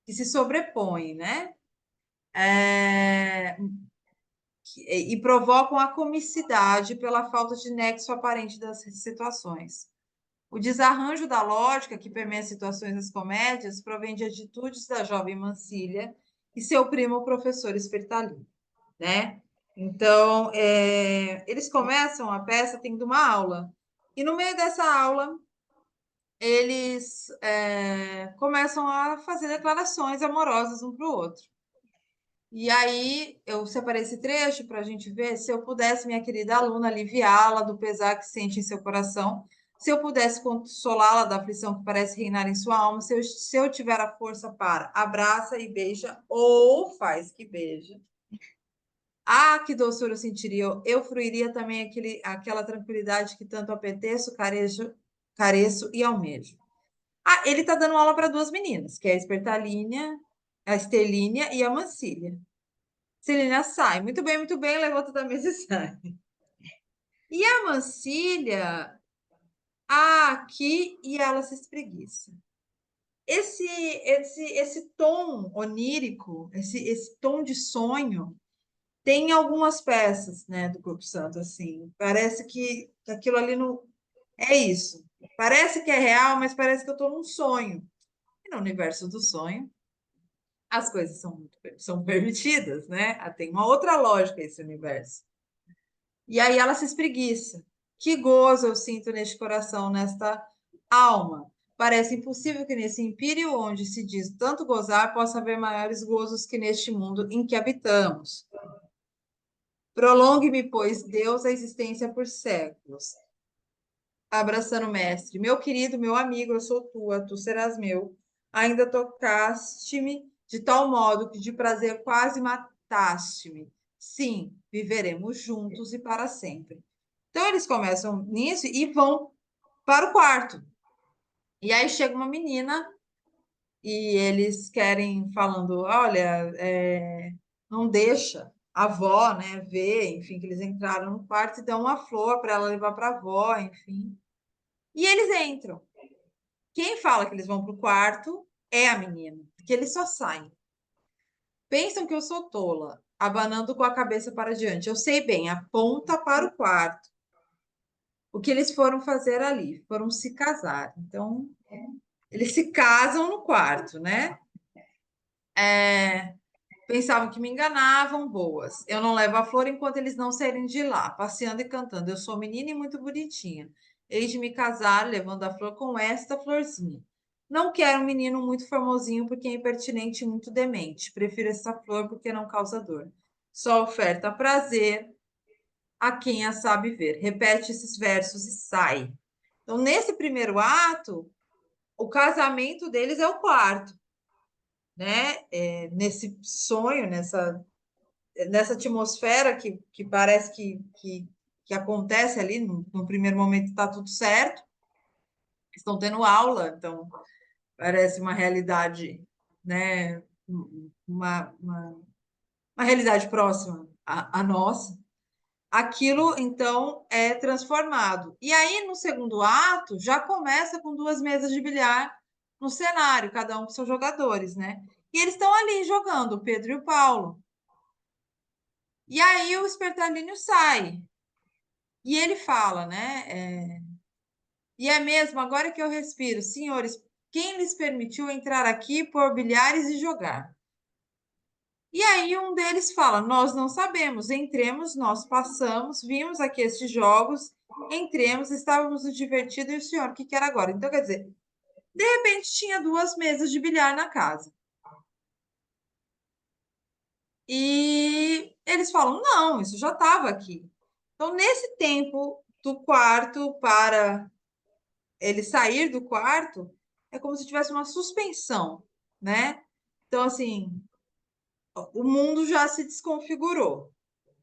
que se sobrepõem, né? E provocam a comicidade pela falta de nexo aparente das situações. O desarranjo da lógica que permeia as situações das comédias provém de atitudes da jovem Mancília e seu primo, o professor Espertalin, né? Então, eles começam a peça tendo uma aula. E no meio dessa aula, eles começam a fazer declarações amorosas um para o outro. E aí eu separei esse trecho para a gente ver se eu pudesse, minha querida aluna, aliviá-la do pesar que sente em seu coração, se eu pudesse consolá-la da aflição que parece reinar em sua alma, se eu tiver a força para abraça e beija ou faz que beija. Ah, que doçura eu sentiria, eu fruiria também aquela tranquilidade que tanto apeteço, careço e almejo. Ah, ele está dando aula para duas meninas, que é a Espertalínia, a Estelínia e a Mancília. Celina sai. Muito bem, levanta da mesa e sai. E a Mancília, aqui, e ela se espreguiça. Esse tom onírico, esse tom de sonho, tem algumas peças, né, do Corpo Santo, assim. Parece que aquilo ali não é isso. Parece que é real, mas parece que eu estou num sonho. E no universo do sonho, as coisas são permitidas, né? Tem uma outra lógica esse universo. E aí ela se espreguiça. Que gozo eu sinto neste coração, nesta alma. Parece impossível que nesse império onde se diz tanto gozar possa haver maiores gozos que neste mundo em que habitamos. Prolongue-me, pois, Deus, a existência por séculos. Abraçando o mestre. Meu querido, meu amigo, eu sou tua, tu serás meu. Ainda tocaste-me de tal modo que de prazer quase mataste-me. Sim, viveremos juntos e para sempre. Então eles começam nisso e vão para o quarto. E aí chega uma menina e eles querem falando, olha, não deixa a avó, né, ver, enfim, que eles entraram no quarto e dão uma flor para ela levar para a avó, enfim. E eles entram. Quem fala que eles vão para o quarto é a menina, porque eles só saem. Pensam que eu sou tola, abanando com a cabeça para diante. Eu sei bem, aponta para o quarto. O que eles foram fazer ali? Foram se casar. Então, eles se casam no quarto, né? Pensavam que me enganavam, boas. Eu não levo a flor enquanto eles não saírem de lá, passeando e cantando. Eu sou menina e muito bonitinha. Hei de me casar levando a flor com esta florzinha. Não quero um menino muito formosinho porque é impertinente e muito demente. Prefiro essa flor porque não causa dor. Só oferta prazer a quem a sabe ver. Repete esses versos e sai. Então, nesse primeiro ato, o casamento deles é o quarto, né? Nesse sonho, nessa atmosfera que parece que acontece ali, no primeiro momento está tudo certo, estão tendo aula, então parece uma realidade, né? Uma realidade próxima à nossa. Aquilo, então, é transformado. E aí, no segundo ato, já começa com duas mesas de bilhar no cenário, cada um com seus jogadores, né? E eles estão ali jogando, o Pedro e o Paulo. E aí o espertalíneo sai. E ele fala, né? E é mesmo, agora que eu respiro, senhores, quem lhes permitiu entrar aqui por bilhares e jogar? E aí um deles fala: Nós não sabemos, entremos, nós passamos, vimos aqui estes jogos, entremos, estávamos nos divertindo, e o senhor, o que quer agora? Então, quer dizer, de repente tinha duas mesas de bilhar na casa. E eles falam: Não, isso já estava aqui. Então, nesse tempo do quarto para ele sair do quarto, é como se tivesse uma suspensão, né? Então, assim, o mundo já se desconfigurou.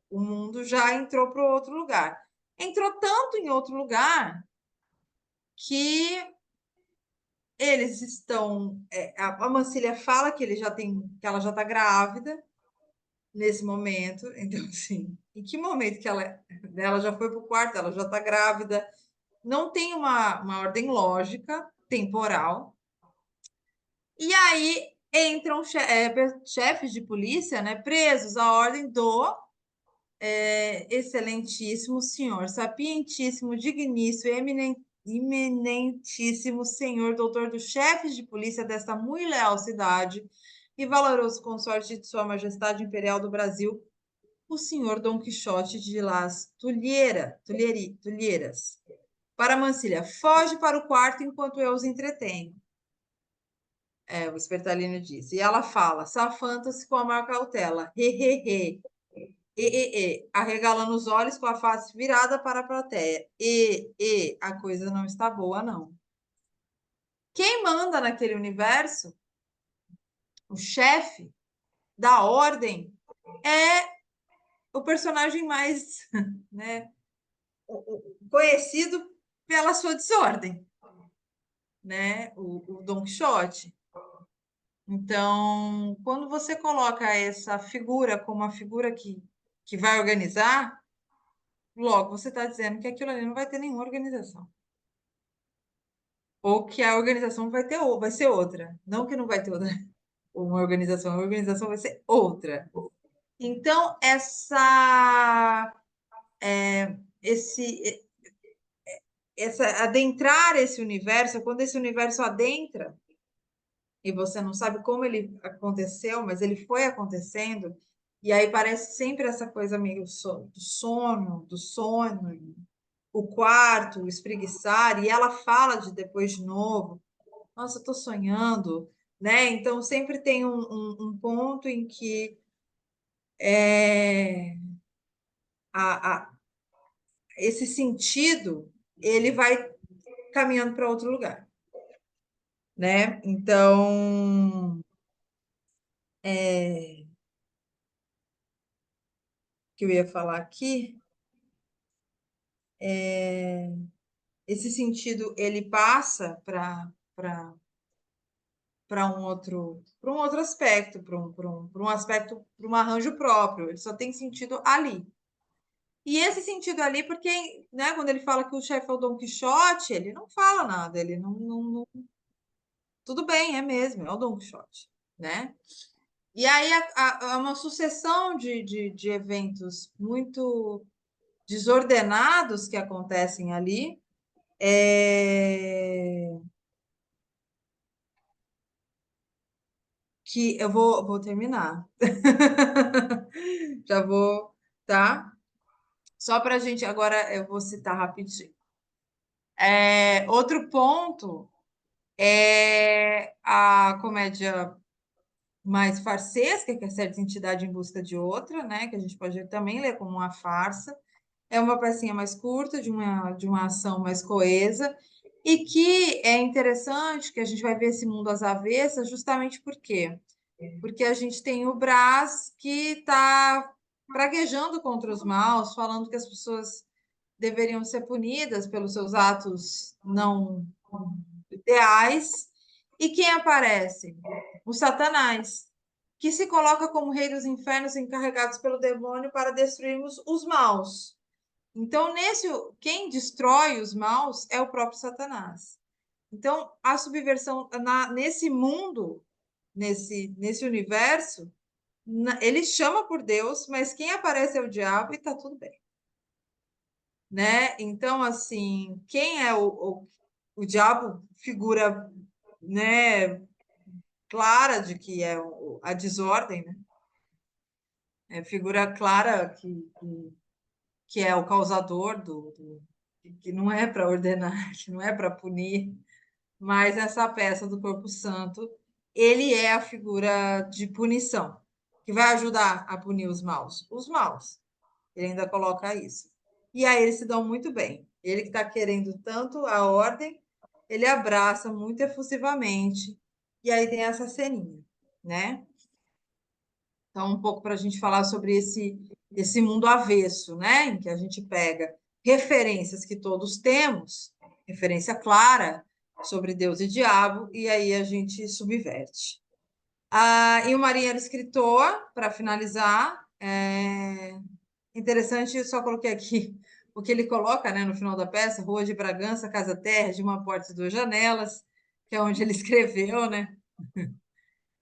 O mundo já entrou para outro lugar. Entrou tanto em outro lugar que eles estão. A Mancília fala que que ela já está grávida nesse momento. Então, assim, em que momento que ela já foi para o quarto, ela já está grávida? Não tem uma ordem lógica, temporal. E aí entram chefes de polícia, né, presos à ordem do excelentíssimo senhor, sapientíssimo, digníssimo, eminentíssimo senhor, doutor dos chefes de polícia desta muito leal cidade e valoroso consorte de Sua Majestade Imperial do Brasil, o senhor Dom Quixote de Las Tulheiras. Para Mancília, foge para o quarto enquanto eu os entretenho. O Espertalino disse. E ela fala, safanta-se com a maior cautela. Arregalando os olhos com a face virada para a plateia. A coisa não está boa, não. Quem manda naquele universo, o chefe da ordem, é o personagem mais, né, conhecido pela sua desordem, né? O Don Quixote. Então, quando você coloca essa figura como a figura que vai organizar, logo você está dizendo que aquilo ali não vai ter nenhuma organização. Ou que a organização vai ser outra. Não que não vai ter outra, uma organização, a organização vai ser outra. Então, adentrar esse universo, quando esse universo adentra, e você não sabe como ele aconteceu, mas ele foi acontecendo, e aí parece sempre essa coisa meio do sono, o quarto, o espreguiçar, e ela fala depois de novo, nossa, eu tô sonhando, né? Então sempre tem um ponto em que esse sentido ele vai caminhando para outro lugar, né? Então, que eu ia falar aqui, esse sentido ele passa para um outro aspecto, para um aspecto, para um arranjo próprio. Ele só tem sentido ali. E esse sentido ali, porque, né, quando ele fala que o chefe é o Dom Quixote, ele não fala nada, ele tudo bem, é mesmo, é o Dom Quixote, né? E aí há uma sucessão de eventos muito desordenados que acontecem ali. Que eu vou terminar. Já vou, tá? Só para a gente, agora eu vou citar rapidinho. Outro ponto é a comédia mais farsesca, que é Certa Entidade em Busca de Outra, né? Que a gente pode também ler como uma farsa. É uma pecinha mais curta, de uma ação mais coesa, e que é interessante que a gente vai ver esse mundo às avessas, justamente por quê? Porque a gente tem o Brás que está praguejando contra os maus, falando que as pessoas deveriam ser punidas pelos seus atos não ideais. E quem aparece? O Satanás, que se coloca como rei dos infernos encarregados pelo demônio para destruirmos os maus. Então, quem destrói os maus é o próprio Satanás. Então, a subversão nesse mundo, nesse universo, ele chama por Deus, mas quem aparece é o diabo e tá tudo bem, né? Então, assim, quem é o diabo? Figura, né, clara de que é a desordem, né? É figura clara que é o causador que não é para ordenar, que não é para punir, mas essa peça do Corpo Santo, ele é a figura de punição, que vai ajudar a punir os maus. Os maus. Ele ainda coloca isso. E aí eles se dão muito bem. Ele que está querendo tanto a ordem, ele abraça muito efusivamente. E aí tem essa ceninha, né? Então, um pouco para a gente falar sobre esse mundo avesso, né? Em que a gente pega referências que todos temos, referência clara sobre Deus e diabo, e aí a gente subverte. E o Marinheiro Escritor, para finalizar, interessante, eu só coloquei aqui o que ele coloca, né, no final da peça, Rua de Bragança, Casa Terra, de uma porta e duas janelas, que é onde ele escreveu, né?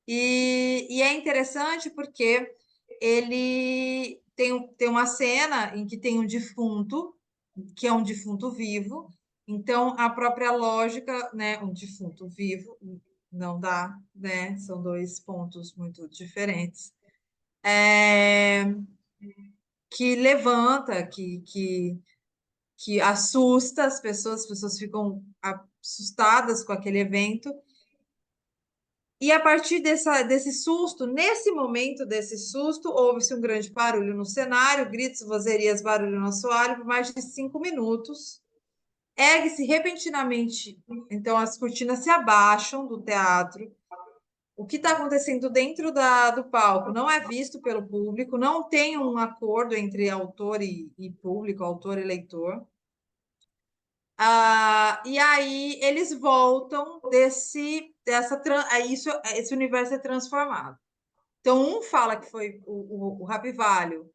E é interessante porque ele tem uma cena em que tem um defunto, que é um defunto vivo, então a própria lógica, né, um defunto vivo, não dá, né? São dois pontos muito diferentes. Que levanta, que assusta as pessoas ficam assustadas com aquele evento. E a partir desse susto, nesse momento desse susto, houve-se um grande barulho no cenário, gritos, vozerias, barulho no assoalho, por mais de 5 minutos. Ergue-se repentinamente, então as cortinas se abaixam do teatro. O que está acontecendo dentro do palco não é visto pelo público, não tem um acordo entre autor e público, autor e leitor. E aí eles voltam esse universo é transformado. Então, um fala que foi o Rapivalho,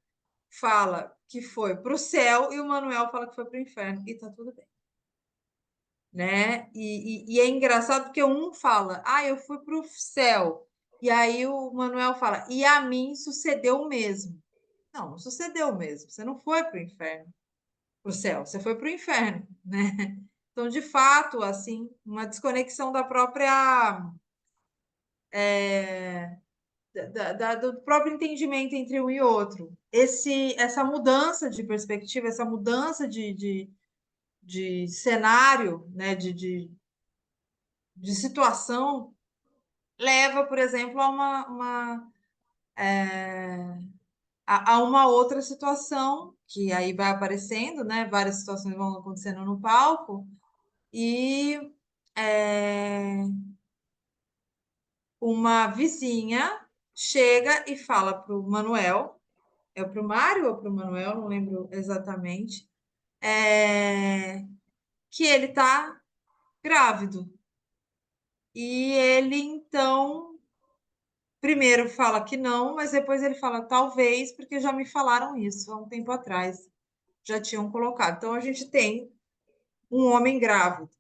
fala que foi para o céu, e o Manuel fala que foi para o inferno, e tá tudo bem. Né? E é engraçado porque um fala, eu fui para o céu, e aí o Manuel fala, e a mim sucedeu o mesmo. Não, não sucedeu o mesmo, você não foi para o inferno, para o céu, você foi para o inferno, né? Então, de fato, assim, uma desconexão da própria do próprio entendimento entre um e outro. Essa mudança de perspectiva, essa mudança de cenário, né, de situação, leva, por exemplo, a uma outra situação, que aí vai aparecendo, né, várias situações vão acontecendo no palco, e uma vizinha chega e fala para o Manuel, é para o Mário ou para o Manuel, não lembro exatamente, que ele está grávido. E ele, então, primeiro fala que não, mas depois ele fala talvez, porque já me falaram isso há um tempo atrás. Já tinham colocado. Então, a gente tem um homem grávido,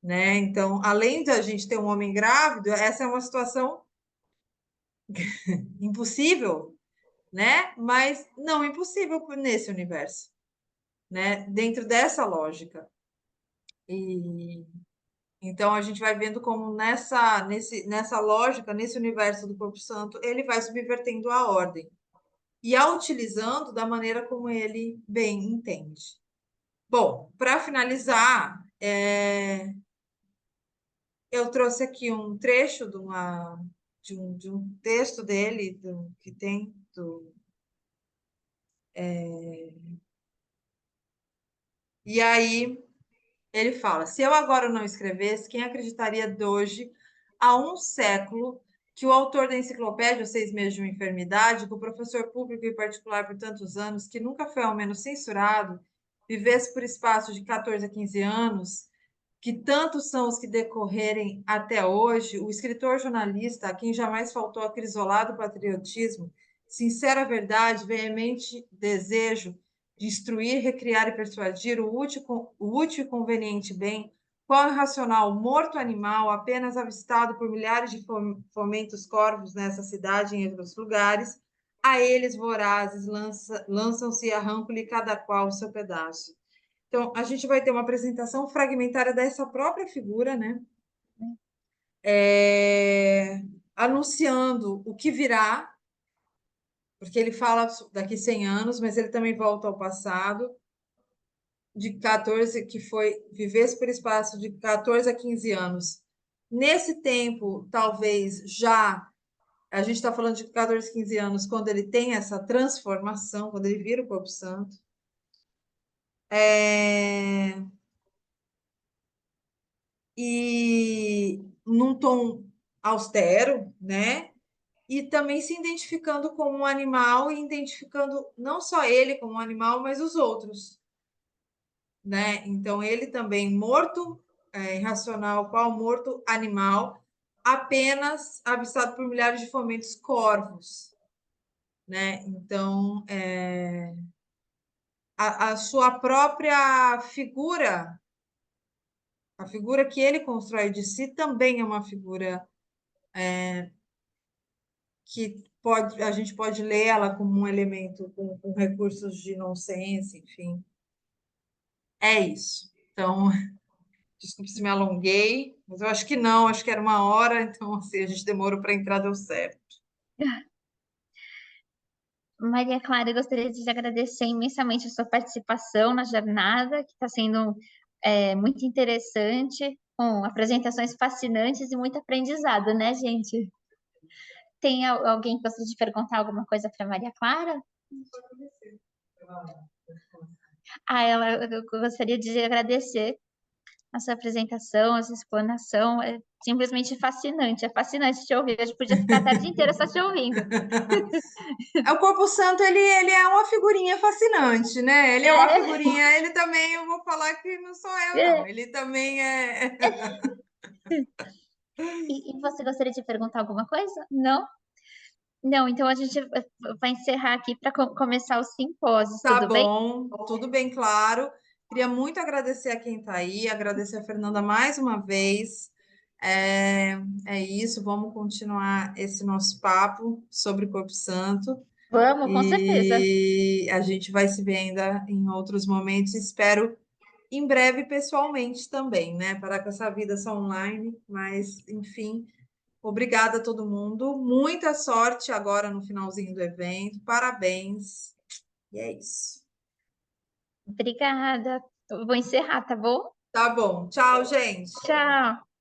né? Então, além de a gente ter um homem grávido, essa é uma situação impossível, né? Mas não impossível nesse universo, né? Dentro dessa lógica. E então a gente vai vendo como nessa lógica, nesse universo do Corpo Santo, ele vai subvertendo a ordem e a utilizando da maneira como ele bem entende. Bom, para finalizar, eu trouxe aqui um trecho de um texto dele, que tem e aí ele fala: se eu agora não escrevesse, quem acreditaria de hoje, há um século, que o autor da enciclopédia Os 6 Meses de uma Enfermidade, que o professor público e particular por tantos anos, que nunca foi ao menos censurado, vivesse por espaço de 14 a 15 anos, que tantos são os que decorrerem até hoje, o escritor jornalista, a quem jamais faltou acrisolado patriotismo, sincera verdade, veemente desejo de instruir, recriar e persuadir o útil e conveniente bem, qual irracional morto animal, apenas avistado por milhares de fomentos corvos nessa cidade e em outros lugares, a eles vorazes lançam-se e arrancam-lhe cada qual o seu pedaço. Então, a gente vai ter uma apresentação fragmentária dessa própria figura, né? Anunciando o que virá, porque ele fala daqui 100 anos, mas ele também volta ao passado, de 14, que foi viver por espaço de 14 a 15 anos. Nesse tempo, talvez já, a gente está falando de 14, 15 anos, quando ele tem essa transformação, quando ele vira o Corpo Santo. E num tom austero, né? E também se identificando como um animal e identificando não só ele como um animal, mas os outros, né? Então ele também morto, irracional, qual morto animal, apenas avistado por milhares de fomentos corvos, né? Então a sua própria figura, a figura que ele constrói de si, também é uma figura que a gente pode lê-la como um elemento com recursos de nonsense, enfim. É isso. Então, desculpe se me alonguei, mas eu acho que não, acho que era 1 hora, então assim, a gente demorou para entrar, deu certo. Maria Clara, eu gostaria de agradecer imensamente a sua participação na jornada, que está sendo muito interessante, com apresentações fascinantes e muito aprendizado, né, gente? Tem alguém que gostaria de perguntar alguma coisa para Maria Clara? Eu gostaria de agradecer a sua apresentação, a sua explanação. É simplesmente fascinante, é fascinante te ouvir. Eu podia ficar a tarde inteira só te ouvindo. O Corpo Santo, ele é uma figurinha fascinante, né? Ele é uma É, figurinha, ele também, eu vou falar que não sou eu, não. é. Ele também é. E você gostaria de perguntar alguma coisa? Não? Não, então a gente vai encerrar aqui para começar os simpósios, Tá tudo bem? bom, tudo bem claro. Queria muito agradecer a quem está aí, agradecer a Fernanda mais uma vez. É, é isso, vamos continuar esse nosso papo sobre Corpo Santo. Vamos, com certeza. E a gente vai se ver ainda em outros momentos. Espero em breve pessoalmente também, né? Parar com essa vida só online, mas enfim, obrigada a todo mundo. Muita sorte agora no finalzinho do evento. Parabéns. E é isso. Obrigada. Eu vou encerrar, tá bom? Tá bom. Tchau, gente. Tchau.